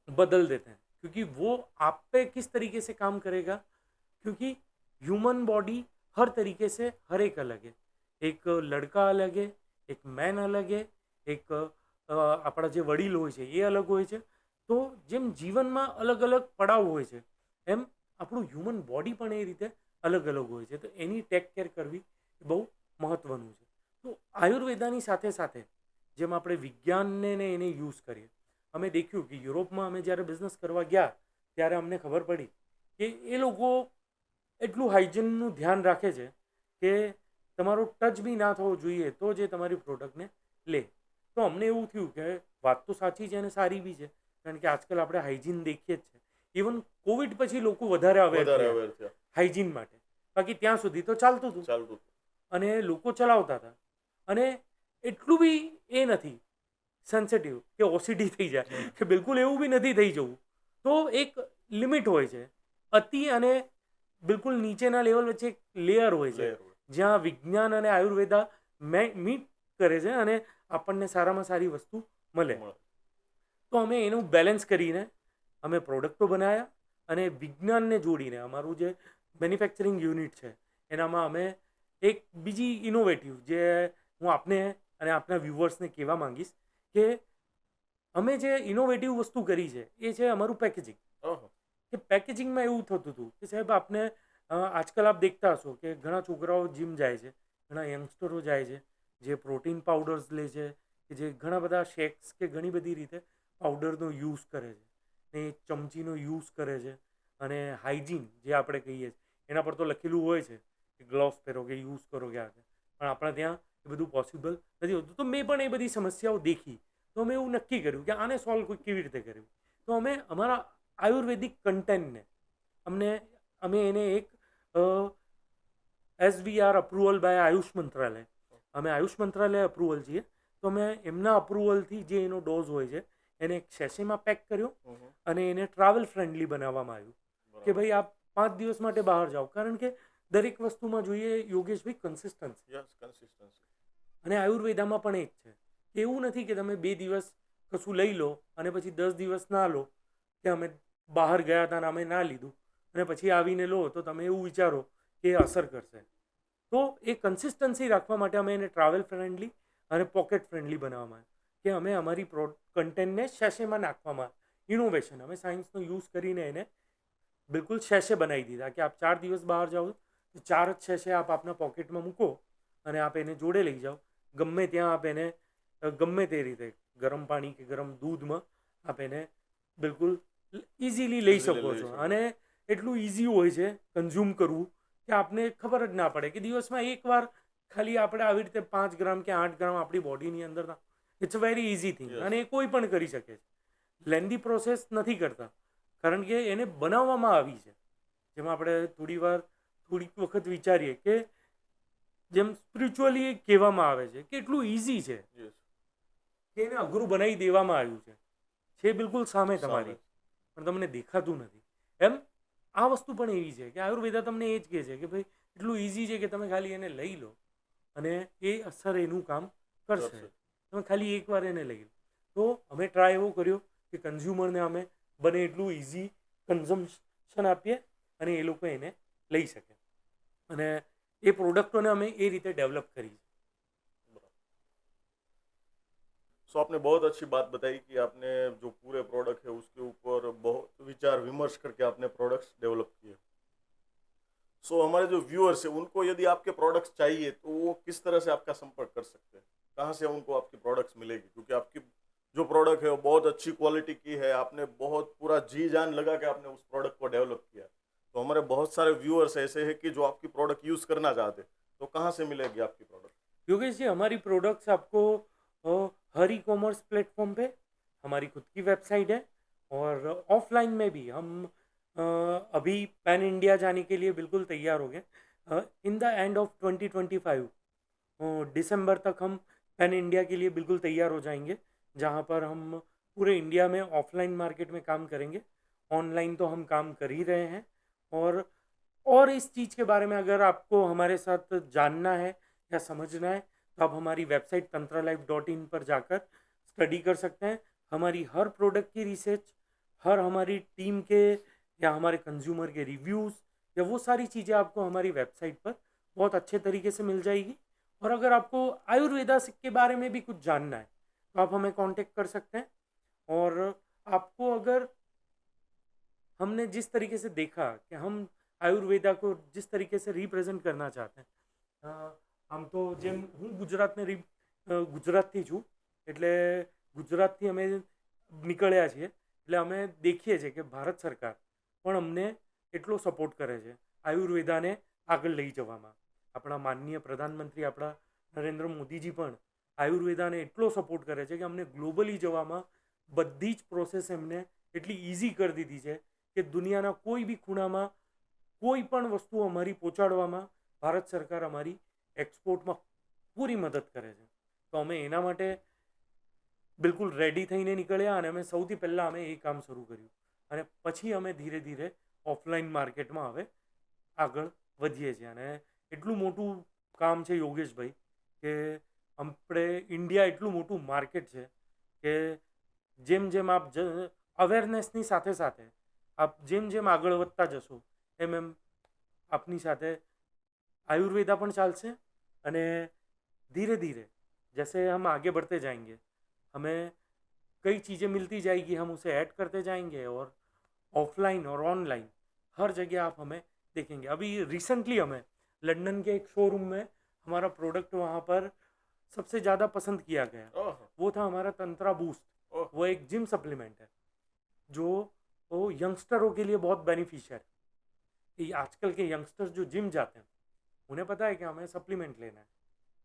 बदल देते हैं। क्योंकि वो आप पे किस तरीके से काम करेगा, क्योंकि ह्यूमन बॉडी हर तरीके से हर एक अलग है। एक लड़का अलग है, एक मैन अलग है, એક આપણા જે વડીલ હોય છે એ અલગ હોય છે। તો જેમ જીવનમાં અલગ અલગ પડાવ હોય છે, એમ આપણું હ્યુમન બોડી પણ એ રીતે અલગ અલગ હોય છે, તો એની ટેક કેર કરવી એ બહુ મહત્ત્વનું છે. તો આયુર્વેદાની સાથે સાથે જેમ આપણે વિજ્ઞાનને ને એને યુઝ કરીએ, અમે દેખ્યું કે યુરોપમાં અમે જ્યારે બિઝનેસ કરવા ગયા ત્યારે અમને ખબર પડી કે એ લોકો એટલું હાઇજીનનું ધ્યાન રાખે છે કે તમારો ટચ બી ના થવો જોઈએ તો જે તમારી પ્રોડક્ટને લે. તો અમને એવું થયું કે વાત તો સાચી છે અને સારી બી છે, કારણ કે આજકાલ આપણે હાઇજીન દેખીએ જ છે. ઇવન કોવિડ પછી લોકો વધારે અવેર થયા હાઇજીન માટે, બાકી ત્યાં સુધી તો ચાલતું હતું અને લોકો ચલાવતા હતા. અને એટલું બી એ નથી સેન્સિટિવ કે ઓસીડી થઈ જાય, કે બિલકુલ એવું બી નથી થઈ જવું. તો એક લિમિટ હોય છે, અતિ અને બિલકુલ નીચેના લેવલ વચ્ચે એક લેયર હોય છે જ્યાં વિજ્ઞાન અને આયુર્વેદા મીટ કરે છે અને આપણને સારામાં સારી વસ્તુ મળે. તો અમે એનું બેલેન્સ કરીને અમે પ્રોડક્ટો બનાવ્યા અને વિજ્ઞાનને જોડીને અમારું જે મેન્યુફેક્ચરિંગ યુનિટ છે એનામાં અમે એક બીજી ઇનોવેટિવ, જે હું આપને અને આપના વ્યુઅર્સને કહેવા માંગીશ કે અમે જે ઇનોવેટિવ વસ્તુ કરી છે એ છે અમારું પેકેજિંગ. કે પેકેજિંગમાં એવું થતું હતું કે સાહેબ આપને આજકાલ આપ દેખતા હશો કે ઘણા છોકરાઓ જીમ જાય છે, ઘણા યંગસ્ટરો જાય છે જે પ્રોટીન પાવડર્સ લે છે, કે જે ઘણા બધા શેક્સ કે ઘણી બધી રીતે પાવડરનો યુઝ કરે છે, ને ચમચીનો યુઝ કરે છે. અને હાઇજીન જે આપણે કહીએ છીએ એના પર તો લખેલું હોય છે કે ગ્લોવ્સ પહેરો કે યુઝ કરો કે આ, પણ આપણા ત્યાં એ બધું પોસિબલ નથી હોતું. તો મેં પણ એ બધી સમસ્યાઓ દેખી, તો અમે એવું નક્કી કર્યું કે આને સોલ્વ કેવી રીતે કરવી. તો અમે અમારા આયુર્વેદિક કન્ટેન્ટને અમે એને એક SVR અપ્રુવલ બાય આયુષ મંત્રાલય, અમે આયુષ મંત્રાલય અપ્રુવલ છીએ, તો અમે એમના અપ્રુવલથી જે એનો ડોઝ હોય છે એને એક સેશેમાં પેક કર્યો અને એને ટ્રાવેલ ફ્રેન્ડલી બનાવવામાં આવ્યું કે ભાઈ આપ 5 દિવસ માટે બહાર જાઓ. કારણ કે દરેક વસ્તુમાં જોઈએ યોગેશભાઈ કન્સિસ્ટન્સી, અને આયુર્વેદામાં પણ એ જ છે કે એવું નથી કે તમે 2 દિવસ કશું લઈ લો અને પછી 10 દિવસ ના લો, કે અમે બહાર ગયા હતા અને અમે ના લીધું અને પછી આવીને લો તો તમે એવું વિચારો કે એ અસર કરશે. તો એ કન્સિસ્ટન્સી રાખવા માટે અમે એને ટ્રાવેલ ફ્રેન્ડલી અને પોકેટ ફ્રેન્ડલી બનાવવામાં આવ્યું કે અમે અમારી કન્ટેન્ટને શેશેમાં નાખવામાં, ઇનોવેશન અમે સાયન્સનો યુઝ કરીને એને બિલકુલ શેશે બનાવી દીધા કે આપ 4 દિવસ બહાર જાઓ તો 4 જ શેશે આપ આપના પોકેટમાં મૂકો અને આપ એને જોડે લઈ જાઓ. ગમે ત્યાં આપ એને ગમે તે રીતે ગરમ પાણી કે ગરમ દૂધમાં આપ એને બિલકુલ ઇઝીલી લઈ શકો છો. અને એટલું ઇઝી હોય છે કન્ઝ્યુમ કરવું કે આપને ખબર જ ના પડે કે દિવસમાં એકવાર ખાલી આપણે આવી રીતે 5 ગ્રામ કે 8 ગ્રામ આપણી બોડીની અંદર, it's a very easy thing અને એ કોઈ પણ કરી શકે છે. લેન્ધી પ્રોસેસ નથી કરતા, કારણ કે એને બનાવવામાં આવી છે. જેમાં આપણે થોડીક વખત વિચારીએ કે જેમ સ્પિરિચ્યુઅલી કહેવામાં આવે છે કે એટલું ઇઝી છે કે એને અઘરું બનાવી દેવામાં આવ્યું છે બિલકુલ સામે તમારી, પણ તમને દેખાતું નથી. એમ આ વસ્તુ પણ એવી છે કે આયુર્વેદા તમને એ જ કહે છે કે ભાઈ એટલું ઇઝી છે કે તમે ખાલી એને લઈ લો અને એ અસર એનું કામ કરશે. તમે ખાલી એકવાર એને લઈ લો. તો અમે ટ્રાય એવો કર્યો કે કન્ઝ્યુમરને અમે બને એટલું ઇઝી કન્ઝમ્પશન આપીએ અને એ લોકો એને લઈ શકે, અને એ પ્રોડક્ટોને અમે એ રીતે डेवलप કરી. सो आपने बहुत अच्छी बात बताई कि आपने जो पूरे प्रोडक्ट है उसके ऊपर बहुत विचार विमर्श करके आपने प्रोडक्ट्स डेवलप किए. सो हमारे जो व्यूअर्स है उनको यदि आपके प्रोडक्ट्स चाहिए तो वो किस तरह से आपका संपर्क कर सकते हैं, कहाँ से उनको आपकी प्रोडक्ट्स मिलेगी? क्योंकि आपकी जो प्रोडक्ट है वो बहुत अच्छी क्वालिटी की है, आपने बहुत पूरा जी जान लगा के आपने उस प्रोडक्ट को डेवलप किया. तो हमारे बहुत सारे व्यूअर्स ऐसे हैं कि जो आपकी प्रोडक्ट यूज़ करना चाहते हैं, तो कहाँ से मिलेगी आपकी प्रोडक्ट? योगेश जी, हमारी प्रोडक्ट्स आपको हर ई कॉमर्स प्लेटफॉर्म पे, हमारी खुद की वेबसाइट है, और ऑफलाइन में भी हम अभी पैन इंडिया जाने के लिए बिल्कुल तैयार हो गए. इन द एंड ऑफ 2025 दिसंबर तक हम पैन इंडिया के लिए बिल्कुल तैयार हो जाएंगे, जहाँ पर हम पूरे इंडिया में ऑफलाइन मार्केट में काम करेंगे. ऑनलाइन तो हम काम कर ही रहे हैं, और इस चीज़ के बारे में अगर आपको हमारे साथ जानना है या समझना है तो आप हमारी वेबसाइट tantralife.in पर जाकर स्टडी कर सकते हैं. हमारी हर प्रोडक्ट की रिसर्च, हर हमारी टीम के या हमारे कंज्यूमर के रिव्यूज़ या वो सारी चीज़ें आपको हमारी वेबसाइट पर बहुत अच्छे तरीके से मिल जाएगी. और अगर आपको आयुर्वेदा के बारे में भी कुछ जानना है तो आप हमें कांटेक्ट कर सकते हैं. और आपको अगर हमने जिस तरीके से देखा कि हम આયુર્વેદા को जिस तरीके से रिप्रेजेंट करना चाहते हैं આમ તો જેમ હું ગુજરાતથી છું એટલે ગુજરાતથી અમે નીકળ્યા છીએ એટલે અમે દેખીએ છીએ કે ભારત સરકાર પણ અમને એટલો સપોર્ટ કરે છે આયુર્વેદાને આગળ લઈ જવામાં. આપણા માનનીય પ્રધાનમંત્રી આપણા નરેન્દ્ર મોદીજી પણ આયુર્વેદાને એટલો સપોર્ટ કરે છે કે અમને ગ્લોબલી જવામાં બધી જ પ્રોસેસ એમને એટલી ઇઝી કરી દીધી છે કે દુનિયાના કોઈ બી ખૂણામાં કોઈ પણ વસ્તુ અમારી પહોંચાડવામાં ભારત સરકાર અમારી એક્સપોર્ટમાં પૂરી મદદ કરે છે. તો અમે એના માટે બિલકુલ રેડી થઈને નીકળ્યા અને અમે સૌથી પહેલાં અમે એ કામ શરૂ કર્યું અને પછી અમે ધીરે ધીરે ઓફલાઈન માર્કેટમાં હવે આગળ વધીએ છીએ. અને એટલું મોટું કામ છે યોગેશભાઈ કે આપણે ઇન્ડિયા એટલું મોટું માર્કેટ છે કે જેમ જેમ આપ અવેરનેસની સાથે સાથે આપ જેમ જેમ આગળ વધતા જશો એમ એમ આપની સાથે आयुर्वेदा पण चालશે અને धीरे धीरे जैसे हम आगे बढ़ते जाएंगे हमें कई चीज़ें मिलती जाएगी, हम उसे ऐड करते जाएंगे और ऑफलाइन और ऑनलाइन हर जगह आप हमें देखेंगे. अभी रिसेंटली हमें लंदन के एक शोरूम में हमारा प्रोडक्ट वहाँ पर सबसे ज़्यादा पसंद किया गया. वो था हमारा तंत्रा बूस्ट. वो एक जिम सप्लीमेंट है जो वो यंगस्टरों के लिए बहुत बेनिफिशियल है. कि आजकल के यंगस्टर्स जो जिम जाते हैं उन्हें पता है कि हमें सप्लीमेंट लेना है,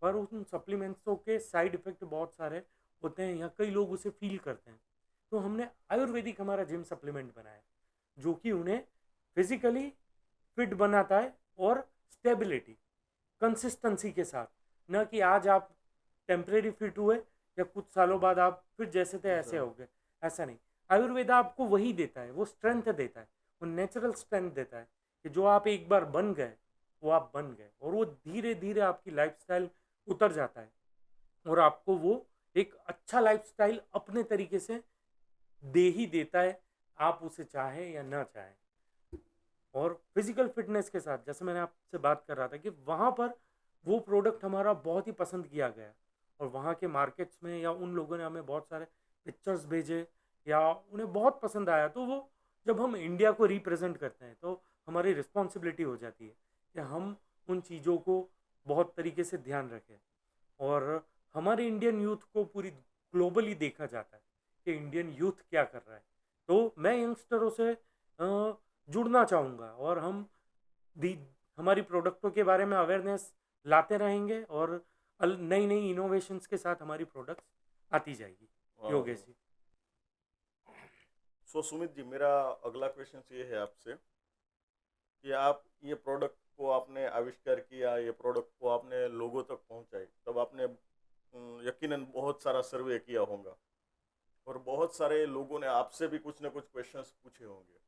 पर उन सप्लीमेंट्सों के साइड इफ़ेक्ट बहुत सारे होते हैं या कई लोग उसे फील करते हैं. तो हमने आयुर्वेदिक हमारा जिम सप्लीमेंट बनाया जो कि उन्हें फिजिकली फिट बनाता है और स्टेबिलिटी कंसिस्टेंसी के साथ, न कि आज आप टेम्परेरी फिट हुए या कुछ सालों बाद आप फिर जैसे थे ऐसे हो गए, ऐसा नहीं. आयुर्वेदा आपको वही देता है, वो स्ट्रेंथ देता है, वो नेचुरल स्ट्रेंथ देता है कि जो आप एक बार बन गए वो आप बन गए और वो धीरे धीरे आपकी लाइफस्टाइल उतर जाता है और आपको वो एक अच्छा लाइफस्टाइल अपने तरीके से दे ही देता है, आप उसे चाहे या ना चाहे. और फिजिकल फिटनेस के साथ जैसे मैंने आपसे बात कर रहा था कि वहाँ पर वो प्रोडक्ट हमारा बहुत ही पसंद किया गया और वहाँ के मार्केट्स में या उन लोगों ने हमें बहुत सारे पिक्चर्स भेजे या उन्हें बहुत पसंद आया. तो वो जब हम इंडिया को रिप्रेजेंट करते हैं तो हमारी रिस्पॉन्सिबिलिटी हो जाती है कि हम उन चीज़ों को बहुत तरीके से ध्यान रखें. और हमारे इंडियन यूथ को पूरी ग्लोबली देखा जाता है कि इंडियन यूथ क्या कर रहा है. तो मैं यंगस्टरों से जुड़ना चाहूँगा और हम हमारी प्रोडक्टों के बारे में अवेयरनेस लाते रहेंगे और नई नई इनोवेशंस के साथ हमारी प्रोडक्ट्स आती जाएगी. योगेश जी. सो सुमित जी, मेरा अगला क्वेश्चन ये है आपसे कि आप ये प्रोडक्ट को आपने आविष्कार किया, ये प्रोडक्ट को आपने लोगों तक पहुंचाई, तब आपने यकीनन बहुत सारा सर्वे किया होगा और बहुत सारे लोगों ने आपसे भी कुछ ना कुछ क्वेश्चंस पूछे होंगे.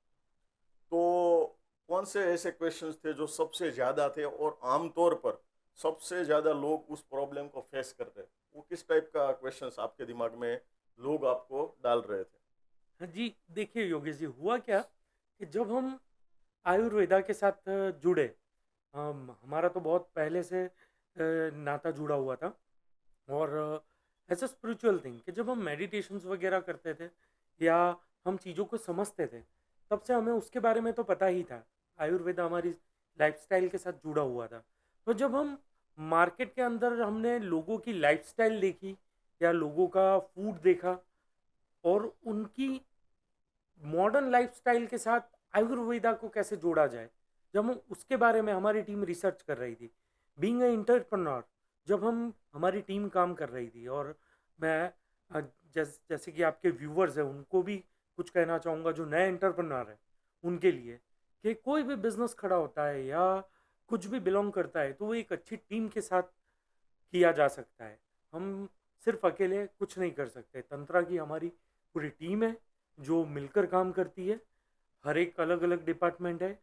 तो कौन से ऐसे क्वेश्चंस थे जो सबसे ज़्यादा थे और आमतौर पर सबसे ज़्यादा लोग उस प्रॉब्लम को फेस करते हैं? वो किस टाइप का क्वेश्चंस आपके दिमाग में लोग आपको डाल रहे थे? हाँ जी, देखिए योगेश जी, हुआ क्या कि जब हम आयुर्वेदा के साथ जुड़े, हमारा तो बहुत पहले से नाता जुड़ा हुआ था और एज अ स्पिरिचुअल थिंग कि जब हम मेडिटेशंस वगैरह करते थे या हम चीज़ों को समझते थे तब से हमें उसके बारे में तो पता ही था. आयुर्वेदा हमारी लाइफस्टाइल के साथ जुड़ा हुआ था. तो जब हम मार्केट के अंदर हमने लोगों की लाइफस्टाइल देखी या लोगों का फूड देखा और उनकी मॉडर्न लाइफस्टाइल के साथ आयुर्वेदा को कैसे जोड़ा जाए, जब हम उसके बारे में हमारी टीम रिसर्च कर रही थी. बीइंग ए एंटरप्रेन्योर जब हम हमारी टीम काम कर रही थी और मैं जैसे कि आपके व्यूवर्स हैं उनको भी कुछ कहना चाहूँगा जो नए एंटरप्रेन्योर हैं उनके लिए कि कोई भी बिजनेस खड़ा होता है या कुछ भी बिलोंग करता है तो वो एक अच्छी टीम के साथ किया जा सकता है. हम सिर्फ अकेले कुछ नहीं कर सकते. तंत्रा की हमारी पूरी टीम है जो मिलकर काम करती है. हर एक अलग अलग डिपार्टमेंट है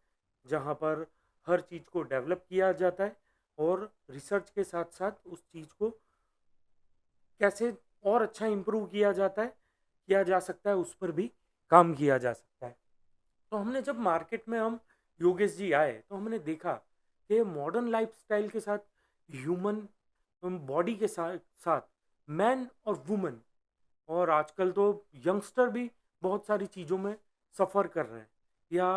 जहाँ पर हर चीज़ को डेवलप किया जाता है और रिसर्च के साथ साथ उस चीज़ को कैसे और अच्छा इम्प्रूव किया जा सकता है उस पर भी काम किया जा सकता है. तो हमने जब मार्केट में हम योगेश जी आए तो हमने देखा कि मॉडर्न लाइफस्टाइल के साथ ह्यूमन बॉडी के साथ मैन और वुमेन और आजकल तो यंगस्टर भी बहुत सारी चीज़ों में सफ़र कर रहे हैं या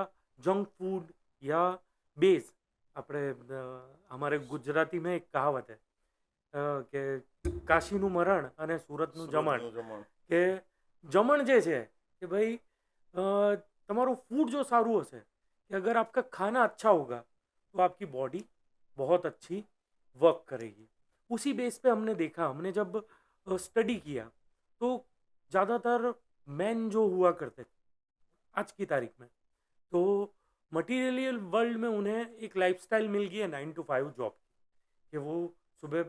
जंक फूड या બેઝ આપણે અમારે ગુજરાતીમાં એક કહાવત છે કે કાશીનું મરણ અને સુરતનું જમણ, સુરતનું જમણ. કે જમણ જે છે कि भाई તમારું फूड जो सारू हसे कि अगर आपका खाना अच्छा होगा तो आपकी बॉडी बहुत अच्छी वर्क करेगी। उसी बेस पे हमने देखा, हमने जब स्टडी किया तो ज़्यादातर मैन जो हुआ करते आज की तारीख में, तो मटीरियल वर्ल्ड में उन्हें एक लाइफस्टाइल मिल गई है 9 to 5 जॉब की, कि वो सुबह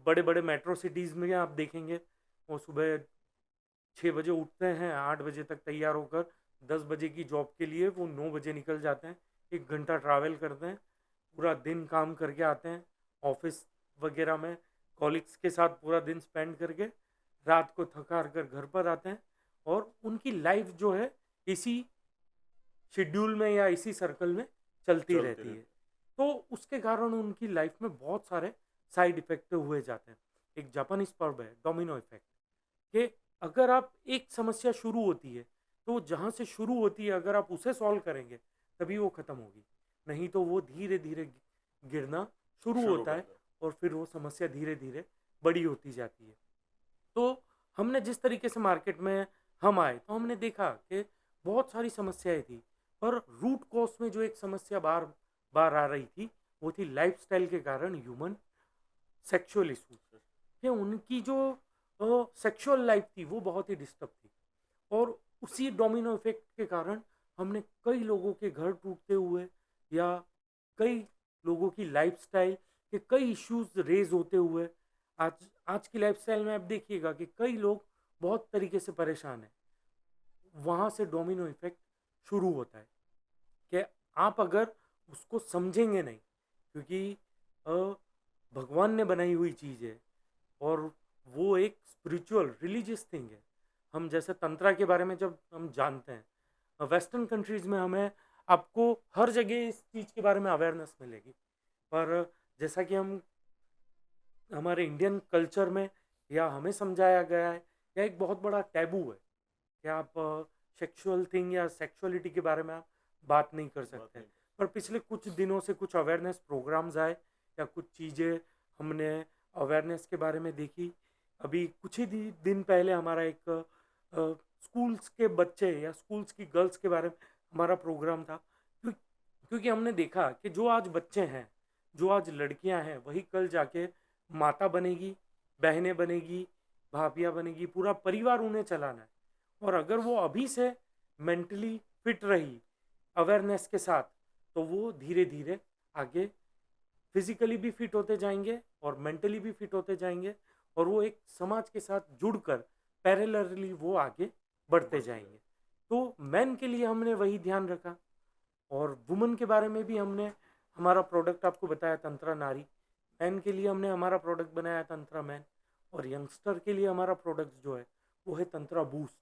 बड़े बड़े मेट्रो सिटीज़ में आप देखेंगे वो सुबह 6 बजे उठते हैं, 8 बजे तक तैयार होकर 10 बजे की जॉब के लिए वो 9 बजे निकल जाते हैं, 1 घंटा ट्रैवल करते हैं, पूरा दिन काम करके आते हैं, ऑफिस वगैरह में कॉलिग्स के साथ पूरा दिन स्पेंड करके रात को थका कर घर पर आते हैं, और उनकी लाइफ जो है इसी शेड्यूल में या इसी सर्कल में चलती रहती है। तो उसके कारण उनकी लाइफ में बहुत सारे साइड इफेक्ट हुए जाते हैं। एक जापानीज पर्व है डोमिनो इफेक्ट, कि अगर आप एक समस्या शुरू होती है तो जहाँ से शुरू होती है अगर आप उसे सॉल्व करेंगे तभी वो ख़त्म होगी, नहीं तो वो धीरे धीरे गिरना शुरू होता है और फिर वो समस्या धीरे धीरे बड़ी होती जाती है। तो हमने जिस तरीके से मार्केट में हम आए तो हमने देखा कि बहुत सारी समस्याएं थी, पर रूट कॉज में जो एक समस्या बार बार आ रही थी वो थी लाइफस्टाइल के कारण ह्यूमन सेक्सुअल इशूज, कि उनकी जो सेक्सुअल लाइफ थी वो बहुत ही डिस्टर्ब थी, और उसी डोमिनो इफेक्ट के कारण हमने कई लोगों के घर टूटते हुए या कई लोगों की लाइफस्टाइल के कई इश्यूज रेज होते हुए आज आज की लाइफस्टाइल में आप देखिएगा कि कई लोग बहुत तरीके से परेशान हैं। वहाँ से डोमिनो इफेक्ट शुरू होता है कि आप अगर उसको समझेंगे नहीं, क्योंकि भगवान ने बनाई हुई चीज़ है और वो एक स्पिरिचुअल रिलीजियस थिंग है। हम जैसे तंत्रा के बारे में जब हम जानते हैं वेस्टर्न कंट्रीज़ में, हमें आपको हर जगह इस चीज़ के बारे में अवेयरनेस मिलेगी, पर जैसा कि हम हमारे इंडियन कल्चर में या हमें समझाया गया है, या एक बहुत बड़ा टैबू है कि आप सेक्सुअल थिंग या सेक्सुअलिटी के बारे में आप बात नहीं कर सकते। पर पिछले कुछ दिनों से कुछ अवेयरनेस प्रोग्राम्स आए या कुछ चीज़ें हमने अवेयरनेस के बारे में देखी। अभी कुछ ही दिन पहले हमारा एक स्कूल्स के बच्चे या स्कूल्स की गर्ल्स के बारे में हमारा प्रोग्राम था, क्योंकि हमने देखा कि जो आज बच्चे हैं, जो आज लड़कियां हैं, वही कल जाके माता बनेगी, बहनें बनेगी, भाभियाँ बनेगी, पूरा परिवार उन्हें चलाना है। और अगर वो अभी से मेंटली फिट रही अवेयरनेस के साथ, तो वो धीरे धीरे आगे फिजिकली भी फिट होते जाएंगे और मेंटली भी फिट होते जाएंगे, और वो एक समाज के साथ जुड़कर पैरेलली वो आगे बढ़ते जाएंगे। तो मैन के लिए हमने वही ध्यान रखा, और वुमन के बारे में भी हमने हमारा प्रोडक्ट आपको बताया तंत्रा नारी। मैन के लिए हमने हमारा प्रोडक्ट बनाया तंत्रा मैन, और यंगस्टर के लिए हमारा प्रोडक्ट जो है वो है तंत्रा बूस्ट,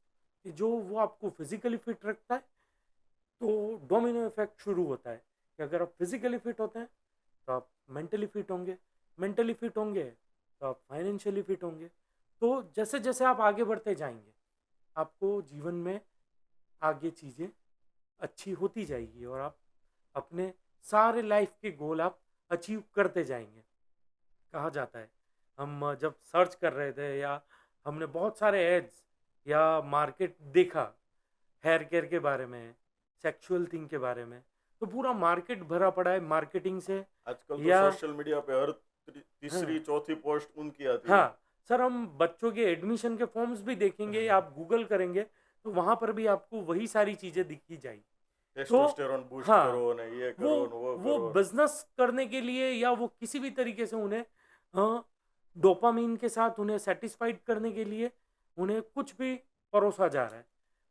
कि जो वो आपको फिजिकली फिट रखता है। तो डोमिनो इफेक्ट शुरू होता है कि अगर आप फिजिकली फिट होते हैं तो आप मेंटली फिट होंगे, मेंटली फिट होंगे तो आप फाइनेंशियली फिट होंगे। तो जैसे जैसे आप आगे बढ़ते जाएंगे आपको जीवन में आगे चीज़ें अच्छी होती जाएगी, और आप अपने सारे लाइफ के गोल आप अचीव करते जाएंगे। कहा जाता है, हम जब सर्च कर रहे थे या हमने बहुत सारे एड्स या मार्केट देखा हेयर केयर के बारे में, सेक्सुअल थिंग के बारे में, तो पूरा मार्केट भरा पड़ा है मार्केटिंग से। आजकल तो या सोशल मीडिया पे हर तीसरी हाँ, चौथी पोस्ट उनकी आती है। हाँ सर, हम बच्चों के एडमिशन के फॉर्म्स भी देखेंगे या आप गूगल करेंगे तो वहां पर भी आपको वही सारी चीजें दिखी जाएगी। तो टेस्टोस्टेरोन बूस्ट हाँ, करो ना, ये वो करो ना, वो वो करो। बिजनेस करने के लिए या वो किसी भी तरीके से उन्हें डोपामीन के साथ उन्हें सेटिस्फाइड करने के लिए उन्हें कुछ भी परोसा जा रहा है,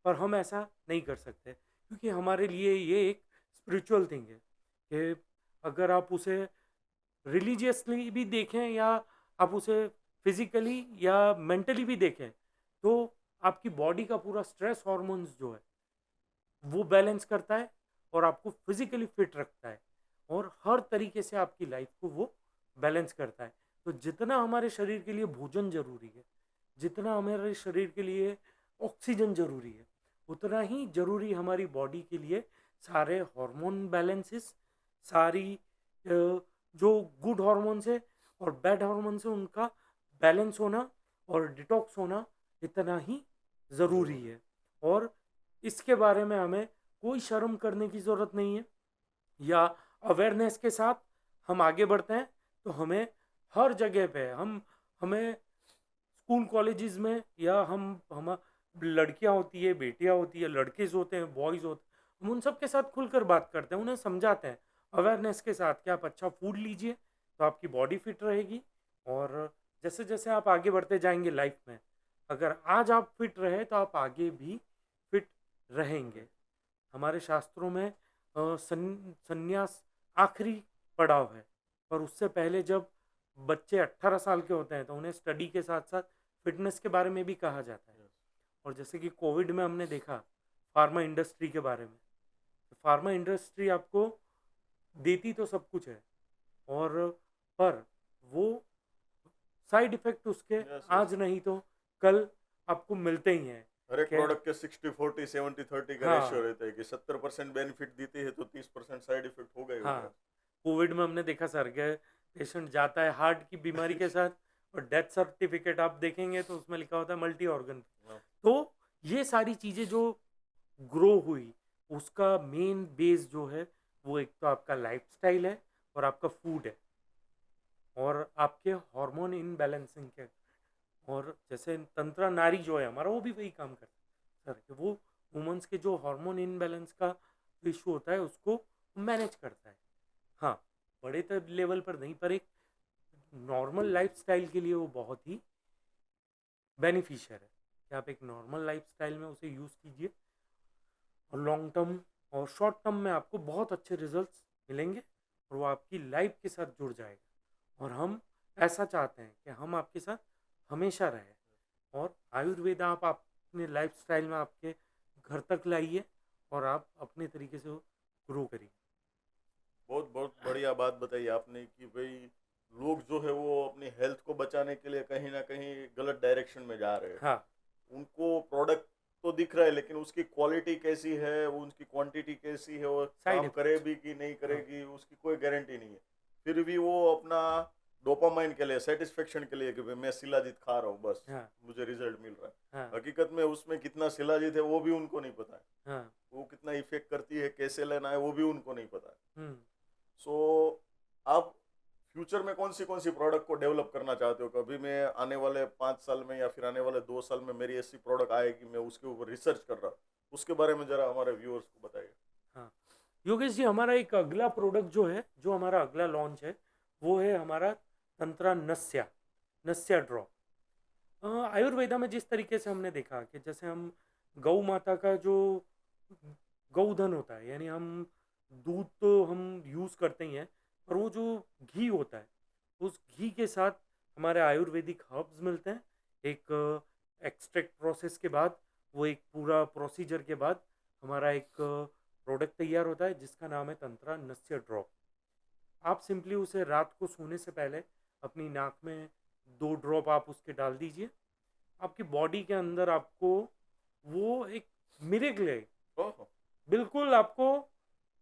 पर हम ऐसा नहीं कर सकते, क्योंकि हमारे लिए ये एक स्पिरिचुअल थिंग है कि अगर आप उसे रिलीजियसली भी देखें या आप उसे फिजिकली या मेंटली भी देखें, तो आपकी बॉडी का पूरा स्ट्रेस हार्मोन्स जो है वो बैलेंस करता है और आपको फिजिकली फिट रखता है, और हर तरीके से आपकी लाइफ को वो बैलेंस करता है। तो जितना हमारे शरीर के लिए भोजन जरूरी है, जितना हमारे शरीर के लिए ऑक्सीजन जरूरी है, उतना ही जरूरी हमारी बॉडी के लिए सारे हार्मोन बैलेंसेस, सारी जो गुड हार्मोन्स है और बैड हार्मोन्स है उनका बैलेंस होना और डिटॉक्स होना इतना ही ज़रूरी है। और इसके बारे में हमें कोई शर्म करने की ज़रूरत नहीं है, या अवेयरनेस के साथ हम आगे बढ़ते हैं तो हमें हर जगह पे हमें स्कूल कॉलेजेस में, या हम लड़कियां होती है, बेटियां होती है, लड़के होते हैं, बॉयज़ होते हैं, हम उन सब के साथ खुलकर बात करते हैं, उन्हें समझाते हैं अवेयरनेस के साथ कि आप अच्छा फूड लीजिए तो आपकी बॉडी फिट रहेगी। और जैसे जैसे आप आगे बढ़ते जाएंगे लाइफ में, अगर आज आप फिट रहे तो आप आगे भी फिट रहेंगे। हमारे शास्त्रों में संन्यास आखिरी पड़ाव है, पर उससे पहले जब बच्चे 18 साल के होते हैं तो उन्हें स्टडी के साथ साथ फिटनेस के बारे में भी कहा जाता है। और जैसे कि कोविड में हमने देखा फार्मा इंडस्ट्री के बारे में, तो फार्मा इंडस्ट्री आपको देती तो सब कुछ है, और पर वो साइड इफेक्ट उसके यस, आज नहीं तो कल आपको मिलते ही हैं। हर एक क्या? प्रोडक्ट के 60-40 70-30 का रेशियो हाँ रहता है कि 70% बेनिफिट देती है तो 30% साइड इफेक्ट होगा ही होगा। हाँ, कोविड में हमने देखा सर के पेशेंट जाता है हार्ट की बीमारी के साथ, और डेथ सर्टिफिकेट आप देखेंगे तो उसमें लिखा होता है मल्टी ऑर्गन। हाँ, तो ये सारी चीज़ें जो ग्रो हुई, उसका मेन बेस जो है वो एक तो आपका लाइफस्टाइल है और आपका फूड है और आपके हार्मोन इनबैलेंसिंग के। और जैसे तंत्रा नारी जो है हमारा, वो भी वही काम करता है सर, कि वो वुमेन्स के जो हार्मोन इनबैलेंस का इशू होता है उसको मैनेज करता है। हाँ, बड़े तर लेवल पर नहीं, पर एक नॉर्मल लाइफस्टाइल के लिए वो बहुत ही बेनिफिशियल है कि आप एक नॉर्मल लाइफस्टाइल में उसे यूज़ कीजिए, और लॉन्ग टर्म और शॉर्ट टर्म में आपको बहुत अच्छे रिजल्ट्स मिलेंगे और वो आपकी लाइफ के साथ जुड़ जाएगा। और हम ऐसा चाहते हैं कि हम आपके साथ हमेशा रहें, और आयुर्वेदा आप अपने लाइफस्टाइल में आपके घर तक लाइए और आप अपने तरीके से ग्रो करिए। बहुत बहुत बढ़िया बात बताई आपने कि भाई लोग जो है वो अपनी हेल्थ को बचाने के लिए कहीं ना कहीं गलत डायरेक्शन में जा रहे हैं। हाँ, उनको प्रोडक्ट तो दिख रहा है लेकिन उसकी क्वालिटी कैसी है, वो उसकी क्वांटिटी कैसी है और साइड काम करे इफेक्ट्स। भी कि नहीं हाँ करेगी उसकी कोई गारंटी नहीं है। फिर भी वो अपना डोपामाइन के लिए, सेटिस्फेक्शन के लिए कि भाई मैं शिलाजीत खा रहा हूँ बस हाँ मुझे रिजल्ट मिल रहा है। हाँ हकीकत में उसमें कितना शिलाजीत है वो भी उनको नहीं पता है, हाँ। वो कितना इफेक्ट करती है, कैसे लेना है वो भी उनको नहीं पता है। हम्म। सो आप फ्यूचर में कौन सी प्रोडक्ट को डेवलप करना चाहते हो? कभी मैं आने वाले 5 साल में या फिर आने वाले 2 साल में मेरी ऐसी प्रोडक्ट आएगी, मैं उसके ऊपर रिसर्च कर रहा हूँ, उसके बारे में जरा हमारे व्यूअर्स को बताइए। हाँ, योगेश जी, हमारा एक अगला प्रोडक्ट जो है, जो हमारा अगला लॉन्च है, वो है हमारा तंत्रा नस्या, नस्या ड्रॉप। आयुर्वेदा में जिस तरीके से हमने देखा कि जैसे हम गौ माता का जो गौधन होता है, यानी हम दूध तो हम यूज़ करते ही हैं, पर वो जो घी होता है, उस घी के साथ हमारे आयुर्वेदिक हर्ब्स मिलते हैं। एक एक्सट्रैक्ट प्रोसेस के बाद, वो एक पूरा प्रोसीजर के बाद हमारा एक प्रोडक्ट तैयार होता है जिसका नाम है तंत्रा नस्य ड्रॉप। आप सिंपली उसे रात को सोने से पहले अपनी नाक में 2 ड्रॉप आप उसके डाल दीजिए। आपकी बॉडी के अंदर आपको वो एक मिरेकल है, ओह, बिल्कुल आपको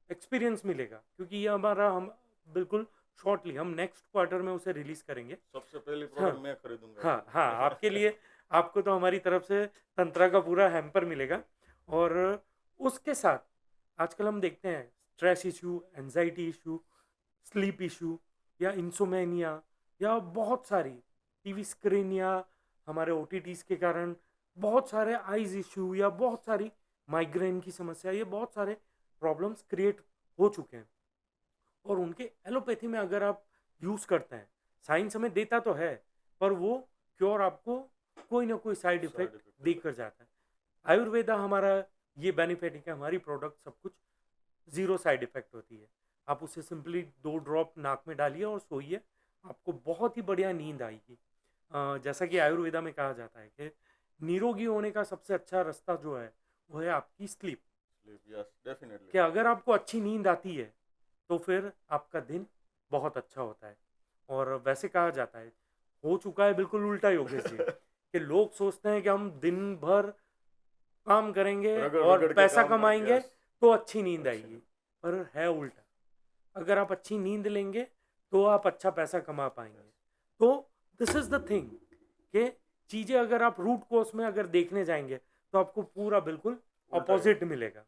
एक्सपीरियंस मिलेगा, क्योंकि ये हमारा हम बिल्कुल शॉर्टली हम नेक्स्ट क्वार्टर में उसे रिलीज करेंगे। सबसे पहली हाँ प्रोडक्ट मैं खरीदूंगा हाँ हाँ, आपके लिए, आपको तो हमारी तरफ से तंत्रा का पूरा हैम्पर मिलेगा। और उसके साथ आजकल हम देखते हैं stress issue, anxiety issue, sleep issue, या इंसोमेनिया, या बहुत सारी टीवी स्क्रीन, या हमारे ओटीटीज के कारण बहुत सारे आइज इशू, या बहुत सारी माइग्रेन की समस्या, ये बहुत सारे प्रॉब्लम्स क्रिएट हो चुके हैं। और उनके एलोपैथी में अगर आप यूज़ करते हैं, साइंस हमें देता तो है, पर वो क्योर आपको कोई ना कोई साइड साइड इफेक्ट इफेक्ट देकर जाता है। आयुर्वेदा हमारा ये बेनिफिट है कि हमारी प्रोडक्ट सब कुछ ज़ीरो साइड इफेक्ट होती है। आप उसे सिंपली 2 ड्रॉप नाक में डालिए और सोइए, आपको बहुत ही बढ़िया नींद आएगी। जैसा कि आयुर्वेदा में कहा जाता है कि निरोगी होने का सबसे अच्छा रास्ता जो है वो है आपकी स्लीप। यस कि डेफिनेटली। अगर आपको अच्छी नींद आती है तो फिर आपका दिन बहुत अच्छा होता है। और वैसे कहा जाता है, हो चुका है बिल्कुल उल्टा योगेश जी, कि लोग सोचते हैं कि हम दिन भर काम करेंगे रगड़ और रगड़ के पैसा काम करके कमाएंगे यस तो अच्छी नींद अच्छी आएगी, नींद। पर है उल्टा। अगर आप अच्छी नींद लेंगे तो आप अच्छा पैसा कमा पाएंगे। तो दिस इज द थिंग कि चीजें अगर आप रूट कोर्स में अगर देखने जाएंगे तो आपको पूरा बिल्कुल उल्टा है। अपोजिट मिलेगा।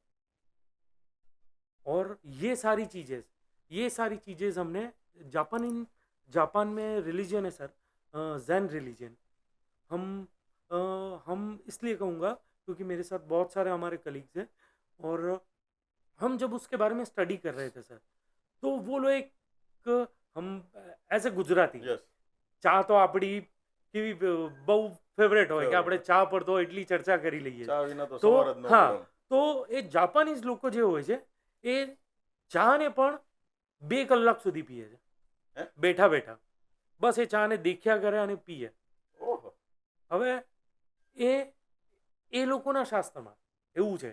और ये सारी चीजें हमने जापान में रिलीजन है सर, जैन रिलीजन। हम हम इसलिए कहूँगा क्योंकि मेरे साथ बहुत सारे हमारे कलीग्स हैं, और हम जब उसके बारे में स्टडी कर रहे थे सर, तो वो लोग एक हम एज ए गुजराती यस, ચા તો આપણી કેવી બહુ ફેવરેટ હોય કે આપણે ફેવરેટ. ચા પર તો એટલી ચર્ચા કરી લઈએ। ચા વિના તો તો સવાર જ ન હા, પડે. તો એ જાપાનીઝ લોકો જે હોય છે એ ચાને પણ 2 કલાક સુધી પીએ છે, હે? બેઠા બેઠા બસ એ ચાને દેખ્યા કરે અને પીએ। ઓહો. હવે એ એ લોકોના શાસ્ત્રમાં એવું છે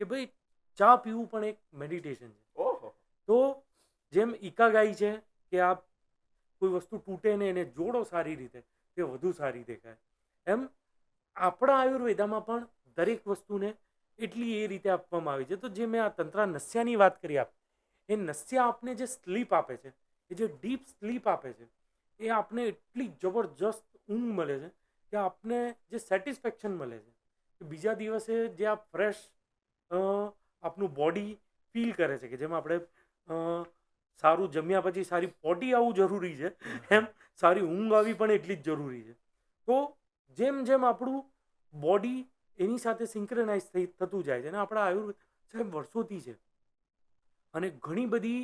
કે ભાઈ ચા પીવું પણ એક મેડિટેશન છે। ઓહો. તો જેમ ઇકાગાઈ છે કે આપ કોઈ વસ્તુ તૂટે ને એને જોડો સારી રીતે તે વધુ સારી દેખાય, એમ આપણા આયુર્વેદામાં પણ દરેક વસ્તુને એટલી એ રીતે આપવામાં આવી છે। તો જે મેં આ તંત્રા નસ્યાની વાત કરી, આપ એ નસ્યા આપને જે સ્લીપ આપે છે, એ જે ડીપ સ્લીપ આપે છે, એ આપને એટલી જબરજસ્ત ઊંઘ મળે છે કે આપને જે સેટિસ્ફેક્શન મળે છે કે બીજા દિવસે જે આપ ફ્રેશ આપનું બોડી ફીલ કરે છે, કે જેમ આપણે સારું જમ્યા પછી સારી પોટી આવવું જરૂરી છે, એમ સારી ઊંઘ આવી પણ એટલી જ જરૂરી છે। તો જેમ જેમ આપણું બોડી એની સાથે સિંક્રનાઇઝ થતું જાય છે, અને આપણા આયુર્વેદ સાહેબ વર્ષોથી છે, અને ઘણી બધી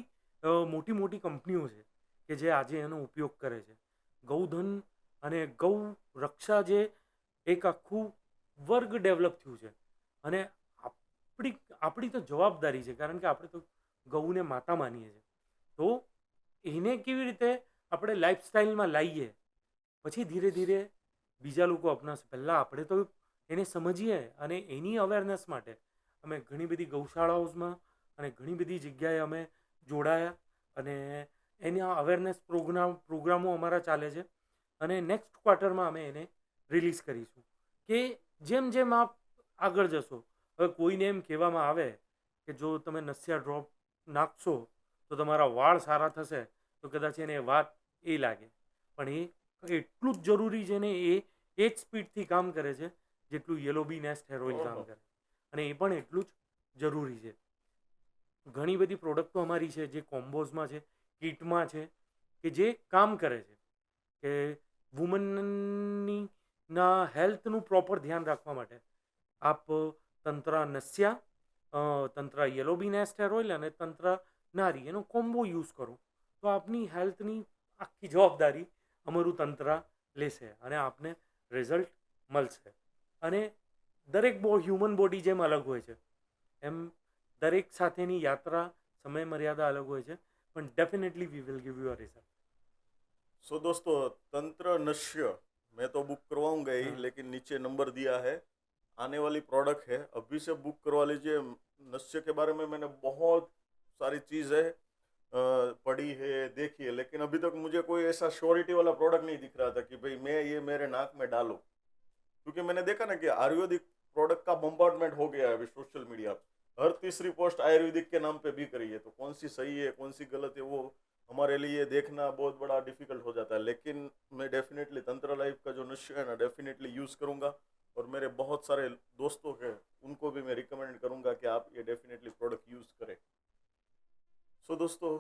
મોટી મોટી કંપનીઓ છે કે જે આજે એનો ઉપયોગ કરે છે। ગૌધન અને ગૌ રક્ષા જે એક આખું વર્ગ ડેવલપ થયું છે, અને આપણી તો જવાબદારી છે, કારણ કે આપણે તો ગૌને માતા માનીએ છીએ। તો એને કેવી રીતે આપણે લાઈફસ્ટાઈલમાં લાવીએ, પછી ધીરે ધીરે બીજા લોકો અપનાવશે। પહેલાં આપણે તો એને સમજીએ, અને એની અવેરનેસ માટે અમે ઘણી બધી ગૌશાળાઓમાં અને ઘણી બધી જગ્યાએ અમે જોડાયા, અને એના અવેરનેસ પ્રોગ્રામો અમારા ચાલે છે, અને નેક્સ્ટ ક્વાર્ટરમાં અમે એને રિલીઝ કરીશું કે જેમ જેમ આપ આગળ જશો, હવે કોઈને એમ કહેવામાં આવે કે જો તમે નસ્યા ડ્રોપ નાખશો તો તમારા વાળ સારા થશે, તો કદાચ એને વાત એ લાગે, પણ એ એટલું જ જરૂરી છે ને, એ જ સ્પીડથી કામ કરે છે જેટલું યલો બી નેસ્ટ હેર ઓઇલ કામ કરે, અને એ પણ એટલું જ જરૂરી છે। ઘણી બધી પ્રોડક્ટો અમારી છે જે કોમ્બોઝમાં છે, કિટમાં છે, કે જે કામ કરે છે કે વુમનની ના હેલ્થનું પ્રોપર ધ્યાન રાખવા માટે આપ તંત્રા નસ્યા, તંત્રા યલો બી નેસ્ટ હેર ઓઇલ અને તંત્રા નારી એનો કોમ્બો યુઝ કરો, તો આપની હેલ્થની આખી જવાબદારી અમારું તંત્ર લેશે, અને આપને રિઝલ્ટ મળશે। અને દરેક હ્યુમન બોડી જેમ અલગ હોય છે, એમ દરેક સાથેની યાત્રા સમય મર્યાદા અલગ હોય છે, પણ definitely we will give you a result. So दोस्तों, तंत्र नश्य मैं तो बुक करवाऊंगा ही, हाँ। लेकिन नीचे नंबर दिया है, आने वाली प्रोडक्ट है, अभी से बुक करवा लीजिए। नश्य के बारे में मैंने बहुत सारी चीज़ें पढ़ी है, देखी है, लेकिन अभी तक मुझे कोई ऐसा श्योरिटी वाला प्रोडक्ट नहीं दिख रहा था कि भाई मैं ये मेरे नाक में डालूं, क्योंकि मैंने देखा ना कि आयुर्वेदिक प्रोडक्ट का बम्बार्डमेंट हो गया है अभी सोशल मीडिया पर। हर तीसरी पोस्ट आयुर्वेदिक के नाम पे भी करी है, तो कौन सी सही है कौन सी गलत है वो हमारे लिए देखना बहुत बड़ा डिफिकल्ट हो जाता है। लेकिन मैं डेफिनेटली तंत्र लाइफ का जो नश्य है ना, डेफिनेटली यूज़ करूँगा, और मेरे बहुत सारे दोस्तों के उनको भी मैं रिकमेंड करूँगा कि आप ये डेफिनेटली प्रोडक्ट यूज़ करें। सो दोस्तों,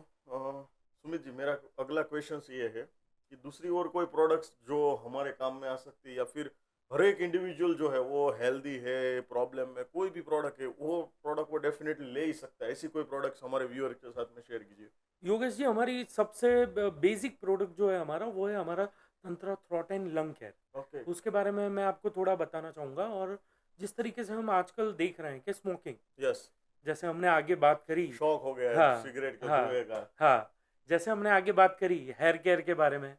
सुमित जी, मेरा अगला क्वेश्चन ये है कि दूसरी और कोई प्रोडक्ट्स जो हमारे काम में आ सकती है, या फिर हर एक इंडिविजुअल जो है वो हेल्दी है, प्रॉब्लम में कोई भी प्रोडक्ट है वो प्रोडक्ट वो डेफिनेटली ले ही सकता है, ऐसी कोई प्रोडक्ट्स हमारे व्यूअर के साथ में शेयर कीजिए। योगेश जी, हमारी सबसे बेसिक प्रोडक्ट जो है हमारा, वो है हमारा tantra throat and lung care. Okay. उसके बारे में मैं आपको थोड़ा बताना चाहूँगा। और जिस तरीके से हम आजकल देख रहे हैं कि स्मोकिंग, यस, जैसे हमने आगे बात करी, शौक हो गया है हाँ सिगरेट के हाँ धुएं का। हाँ, जैसे हमने आगे बात करी हेयर केयर के बारे में,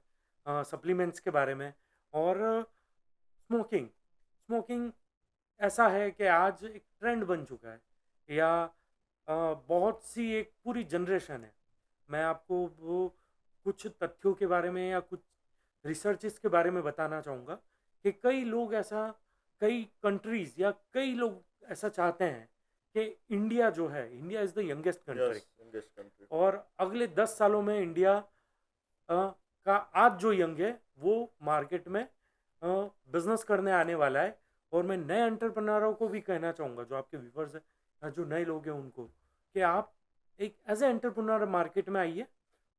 सप्लीमेंट्स के बारे में, और स्मोकिंग स्मोकिंग ऐसा है कि आज एक ट्रेंड बन चुका है, या बहुत सी एक पूरी जनरेशन है। मैं आपको वो कुछ तथ्यों के बारे में या कुछ रिसर्चेस के बारे में बताना चाहूँगा कि कई कंट्रीज या कई लोग ऐसा चाहते हैं कि इंडिया जो है, India is the youngest country, yes, youngest country. और अगले 10 सालों में इंडिया का आज जो यंग है वो मार्केट में बिजनेस करने आने वाला है। और मैं नए एंटरप्रेन्योरों को भी कहना चाहूँगा, जो आपके व्यूवर्स हैं या जो नए लोग हैं उनको, कि आप एक एज ए एंटरप्रेन्योर मार्केट में आइए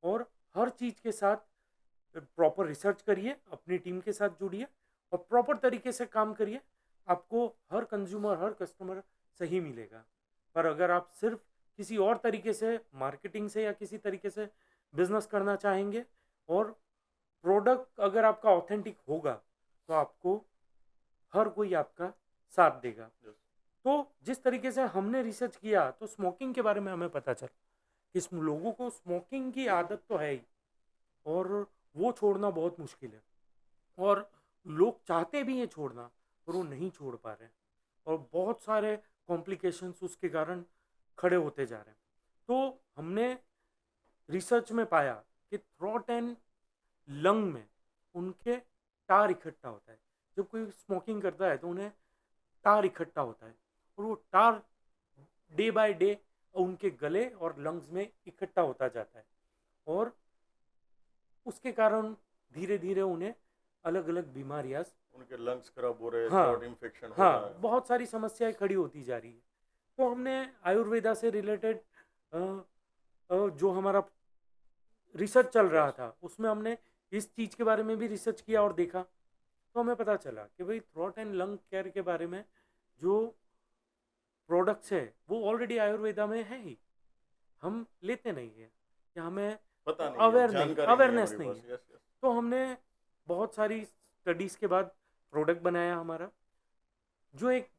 और हर चीज़ के साथ प्रॉपर रिसर्च करिए, अपनी टीम के साथ जुड़िए और प्रॉपर तरीके से काम करिए। आपको हर कंज्यूमर, हर कस्टमर सही मिलेगा। पर अगर आप सिर्फ किसी और तरीके से, मार्केटिंग से या किसी तरीके से बिजनेस करना चाहेंगे और प्रोडक्ट अगर आपका ऑथेंटिक होगा तो आपको हर कोई आपका साथ देगा। Yes. तो जिस तरीके से हमने रिसर्च किया तो स्मोकिंग के बारे में हमें पता चला कि इस लोगों को स्मोकिंग की आदत तो है ही और वो छोड़ना बहुत मुश्किल है। और लोग चाहते भी हैं छोड़ना पर वो नहीं छोड़ पा रहे हैं और बहुत सारे कॉम्प्लिकेशंस उसके कारण खड़े होते जा रहे हैं। तो हमने रिसर्च में पाया कि थ्रोट एंड लंग में उनके टार इकट्ठा होता है। जब कोई स्मोकिंग करता है तो उन्हें टार इकट्ठा होता है और वो टार डे बाय डे उनके गले और लंग्स में इकट्ठा होता जाता है और उसके कारण धीरे धीरे उन्हें अलग अलग बीमारियां, उनके लंग्स खराब हो रहे हैं, हाँ थ्रोट इन्फेक्शन हो रहा हाँ, है। बहुत सारी समस्याएं खड़ी होती जा रही है। तो हमने आयुर्वेदा से रिलेटेड जो हमारा रिसर्च चल रहा Yes. था उसमें हमने इस चीज़ के बारे में भी रिसर्च किया और देखा। तो हमें पता चला कि भाई थ्रोट एंड लंग केयर के बारे में जो प्रोडक्ट्स है वो ऑलरेडी आयुर्वेदा में है ही, हम लेते नहीं है या हमें पता नहीं है, जानकारी नहीं है अवेयरनेस हमारे नहीं पास। है। Yes yes. तो हमने बहुत सारी स्टडीज़ के बाद प्रोडक्ट बनाया हमारा, जो एक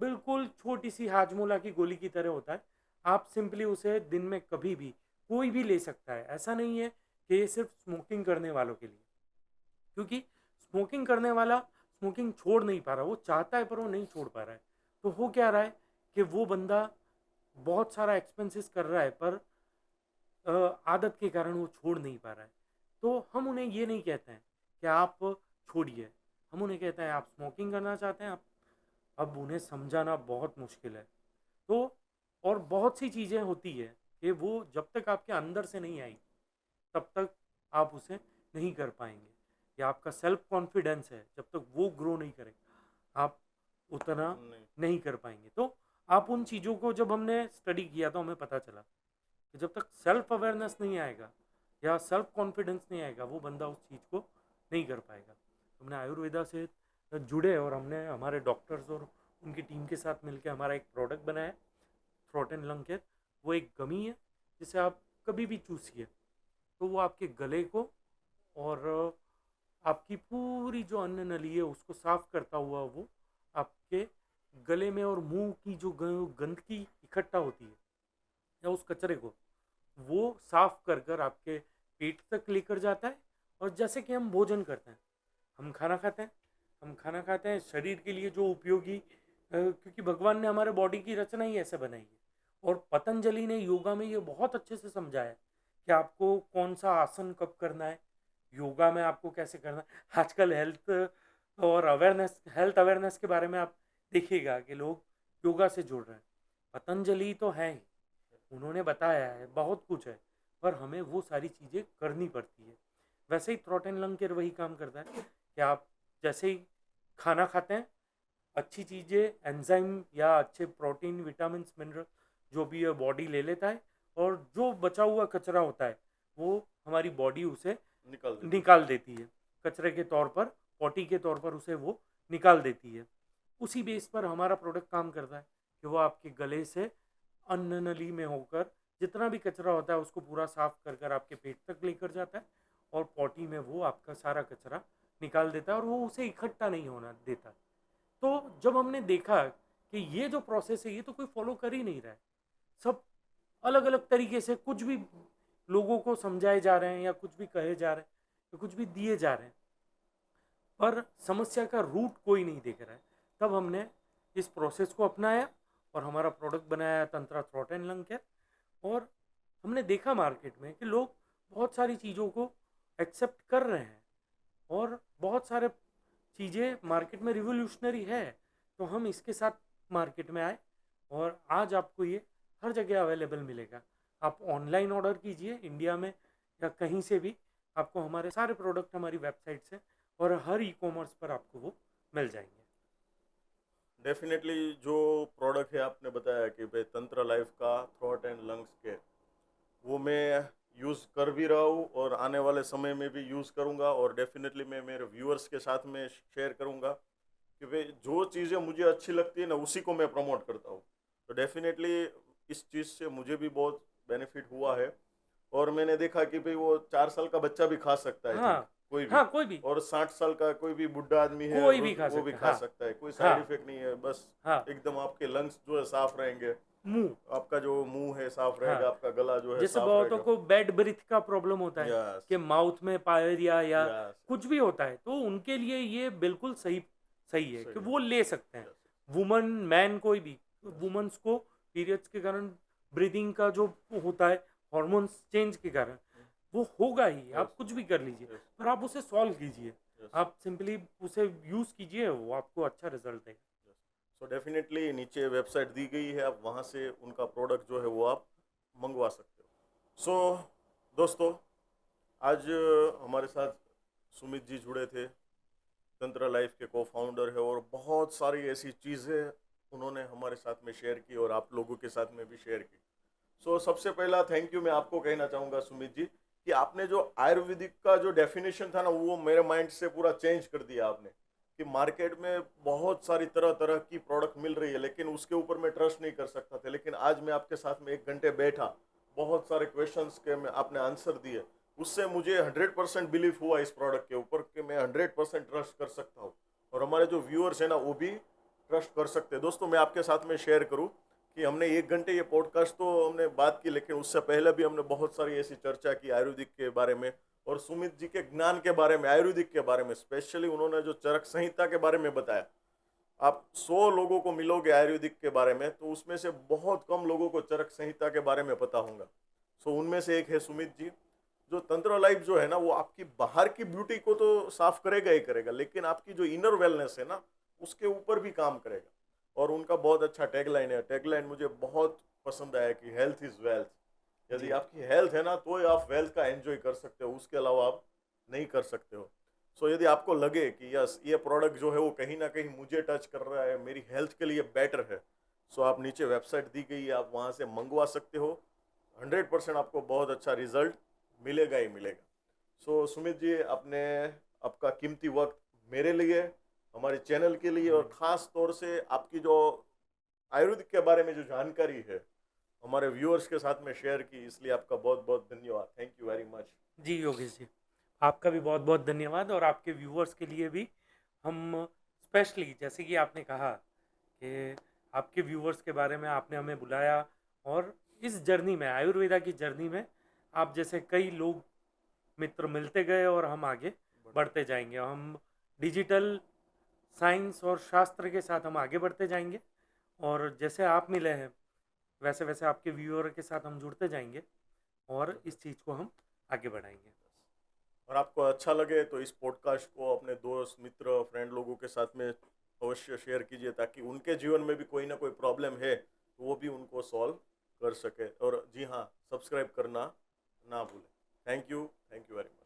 बिल्कुल छोटी सी हाजमोला की गोली की तरह होता है। आप सिंपली उसे दिन में कभी भी कोई भी ले सकता है। ऐसा नहीं है कि ये सिर्फ स्मोकिंग करने वालों के लिए, क्योंकि स्मोकिंग करने वाला स्मोकिंग छोड़ नहीं पा रहा, वो चाहता है पर वो नहीं छोड़ पा रहा है। तो हो क्या रहा है कि वो बंदा बहुत सारा एक्सपेंसेस कर रहा है पर आदत के कारण वो छोड़ नहीं पा रहा है। तो हम उन्हें ये नहीं कहते हैं कि आप छोड़िए, हम उन्हें कहते हैं आप स्मोकिंग करना चाहते हैं आप। अब उन्हें समझाना बहुत मुश्किल है। तो और बहुत सी चीज़ें होती है कि वो जब तक आपके अंदर से नहीं आई तब तक आप उसे नहीं कर पाएंगे। या आपका सेल्फ कॉन्फिडेंस है, जब तक वो ग्रो नहीं करेगा आप उतना नहीं। नहीं कर पाएंगे। तो आप उन चीज़ों को जब हमने स्टडी किया तो हमें पता चला कि जब तक सेल्फ अवेयरनेस नहीं आएगा या सेल्फ कॉन्फिडेंस नहीं आएगा वो बंदा उस चीज़ को नहीं कर पाएगा। हमने आयुर्वेदा से जुड़े और हमने हमारे डॉक्टर्स और उनकी टीम के साथ मिलकर हमारा एक प्रोडक्ट बनाया, थ्रोट एंड लंग केयर। वो एक गमी है जिसे आप कभी भी चूसिए तो वो आपके गले को और आपकी पूरी जो अन्न नली है उसको साफ करता हुआ वो आपके गले में और मुंह की जो गंदगी इकट्ठा होती है या उस कचरे को वो साफ कर कर आपके पेट तक लेकर जाता है। और जैसे कि हम भोजन करते हैं, हम खाना खाते हैं, हम खाना खाते हैं शरीर के लिए जो उपयोगी, क्योंकि भगवान ने हमारे बॉडी की रचना ही ऐसे बनाई है। और पतंजलि ने योगा में ये बहुत अच्छे से समझाया है कि आपको कौन सा आसन कब करना है, योगा में आपको कैसे करना है। आजकल हेल्थ अवेयरनेस के बारे में आप देखिएगा कि लोग योगा से जुड़ रहे हैं। पतंजलि तो है ही, उन्होंने बताया है बहुत कुछ है, पर हमें वो सारी चीज़ें करनी पड़ती है। वैसे ही थ्रोट एंड लंग केयर वही काम करता है कि आप जैसे ही खाना खाते हैं, अच्छी चीज़ें एंजाइम या अच्छे प्रोटीन, विटामिन, मिनरल जो भी है बॉडी ले लेता है और जो बचा हुआ कचरा होता है वो हमारी बॉडी उसे निकाल देती है। कचरे के तौर पर, पॉटी के तौर पर उसे वो निकाल देती है। उसी बेस पर हमारा प्रोडक्ट काम करता है कि वो आपके गले से अन्न नली में होकर जितना भी कचरा होता है उसको पूरा साफ कर कर आपके पेट तक लेकर जाता है और पॉटी में वो आपका सारा कचरा निकाल देता है और वो उसे इकट्ठा नहीं होना देता। तो जब हमने देखा कि ये जो प्रोसेस है ये तो कोई फॉलो कर ही नहीं रहा है, सब अलग अलग तरीके से कुछ भी लोगों को समझाए जा रहे हैं या कुछ भी कहे जा रहे हैं या कुछ भी दिए जा रहे हैं, पर समस्या का रूट कोई नहीं देख रहा है। तब हमने इस प्रोसेस को अपनाया और हमारा प्रोडक्ट बनाया tantra throat and lung care. और हमने देखा मार्केट में कि लोग बहुत सारी चीज़ों को एक्सेप्ट कर रहे हैं और बहुत सारे चीज़ें मार्केट में रिवोल्यूशनरी है। तो हम इसके साथ मार्केट में आए और आज आपको ये हर जगह अवेलेबल मिलेगा। आप ऑनलाइन ऑर्डर कीजिए इंडिया में या कहीं से भी, आपको हमारे सारे प्रोडक्ट हमारी वेबसाइट से और हर ई कॉमर्स पर आपको वो मिल जाएंगे। डेफिनेटली जो प्रोडक्ट है आपने बताया कि भाई तंत्र लाइफ का थ्रोट एंड लंग्स केयर, वो मैं यूज़ कर भी रहा हूँ और आने वाले समय में भी यूज़ करूँगा, और डेफिनेटली मैं मेरे व्यूअर्स के साथ में शेयर करूँगा कि भाई जो चीज़ें मुझे अच्छी लगती है ना उसी को मैं प्रमोट करता हूँ। तो डेफिनेटली इस चीज़ से मुझे भी बहुत बेनिफिट हुआ है, और मैंने देखा कि भाई वो 4 साल का बच्चा भी खा सकता है, आई थिंक हाँ, कोई भी, हाँ, कोई भी, और 60 साल का कोई भी बुढ़ा आदमी है कोई भी खा वो भी सकता है। खा हाँ, सकता है, कोई साइड हाँ, इफेक्ट नहीं है, बस हाँ, एकदम आपके लंग्स जो है साफ रहेंगे, मुँह, आपका जो मुंह है साफ रहेगा, हाँ। आपका गला जो है जैसे साफ बहुतों रहेगा। को बैड ब्रीथ का प्रॉब्लम होता है यस, कि माउथ में पायरिया या यस, कुछ भी होता है, तो उनके लिए ये बिल्कुल सही सही है कि सही है, वो ले सकते हैं। यस, वुमन मैन कोई भी, यस, वुमेन्स को पीरियड्स के कारण ब्रीदिंग का जो होता है हार्मोन्स चेंज के कारण वो होगा ही, यस, आप कुछ भी कर लीजिए, यस, पर आप उसे सॉल्व कीजिए, यस, आप सिंपली उसे यूज़ कीजिए, वो आपको अच्छा रिजल्ट देगा। सो डेफिनेटली नीचे वेबसाइट दी गई है, आप वहाँ से उनका प्रोडक्ट जो है वो आप मंगवा सकते हो। सो दोस्तों, आज हमारे साथ सुमित जी जुड़े थे, तंत्र लाइफ के को फाउंडर है, और बहुत सारी ऐसी चीज़ें उन्होंने हमारे साथ में शेयर की और आप लोगों के साथ में भी शेयर की। सो सबसे पहला थैंक यू मैं आपको कहना चाहूँगा सुमित जी, कि आपने जो आयुर्वेदिक का जो डेफिनेशन था ना वो मेरे माइंड से पूरा चेंज कर दिया आपने, कि मार्केट में बहुत सारी तरह तरह की प्रोडक्ट मिल रही है लेकिन उसके ऊपर मैं ट्रस्ट नहीं कर सकता था, लेकिन आज मैं आपके साथ में 1 घंटे बैठा, बहुत सारे क्वेश्चंस के मैं आपने आंसर दिए, उससे मुझे 100% बिलीव हुआ इस प्रोडक्ट के ऊपर कि मैं 100% ट्रस्ट कर सकता हूँ, और हमारे जो व्यूअर्स हैं ना वो भी ट्रस्ट कर सकते हैं। दोस्तों मैं आपके साथ में शेयर करूँ कि हमने 1 घंटे ये पॉडकास्ट तो हमने बात की, लेकिन उससे पहले भी हमने बहुत सारी ऐसी चर्चा की आयुर्वेदिक के बारे में और सुमित जी के ज्ञान के बारे में, आयुर्वेदिक के बारे में, स्पेशली उन्होंने जो चरक संहिता के बारे में बताया। आप 100 लोगों को मिलोगे आयुर्वेदिक के बारे में तो उसमें से बहुत कम लोगों को चरक संहिता के बारे में पता होगा। सो उनमें से एक है सुमित जी। जो तंत्र लाइफ जो है ना वो आपकी बाहर की ब्यूटी को तो साफ करेगा ही करेगा, लेकिन आपकी जो इनर वेलनेस है ना उसके ऊपर भी काम करेगा। और उनका बहुत अच्छा टैगलाइन है, टैगलाइन मुझे बहुत पसंद आया कि हेल्थ इज वेल्थ। यदि जी, आपकी हेल्थ है ना तो ही आप वेल्थ का एंजॉय कर सकते हो, उसके अलावा आप नहीं कर सकते हो। सो यदि आपको लगे कि यस ये प्रोडक्ट जो है वो कहीं ना कहीं मुझे टच कर रहा है, मेरी हेल्थ के लिए बेटर है, सो आप नीचे वेबसाइट दी गई है, आप वहाँ से मंगवा सकते हो। 100% आपको बहुत अच्छा रिजल्ट मिलेगा ही मिलेगा। सो सुमित जी, आपने आपका कीमती वक्त मेरे लिए, हमारे चैनल के लिए, और ख़ास तौर से आपकी जो आयुर्वेदिक के बारे में जो जानकारी है हमारे व्यूअर्स के साथ में शेयर की, इसलिए आपका बहुत बहुत धन्यवाद। Thank you very much. जी योगेश जी, आपका भी बहुत बहुत धन्यवाद, और आपके व्यूअर्स के लिए भी हम स्पेशली, जैसे कि आपने कहा कि आपके व्यूअर्स के बारे में आपने हमें बुलाया, और इस जर्नी में, आयुर्वेदा की जर्नी में आप जैसे कई लोग मित्र मिलते गए और हम आगे बढ़ते जाएंगे। हम डिजिटल साइंस और शास्त्र के साथ हम आगे बढ़ते जाएंगे, और जैसे आप मिले हैं वैसे वैसे आपके व्यूअर के साथ हम जुड़ते जाएंगे और इस चीज़ को हम आगे बढ़ाएंगे। और आपको अच्छा लगे तो इस पॉडकास्ट को अपने दोस्त मित्र फ्रेंड लोगों के साथ में अवश्य शेयर कीजिए, ताकि उनके जीवन में भी कोई ना कोई प्रॉब्लम है तो वो भी उनको सॉल्व कर सके। और जी हाँ, सब्सक्राइब करना ना भूलें। Thank you very much.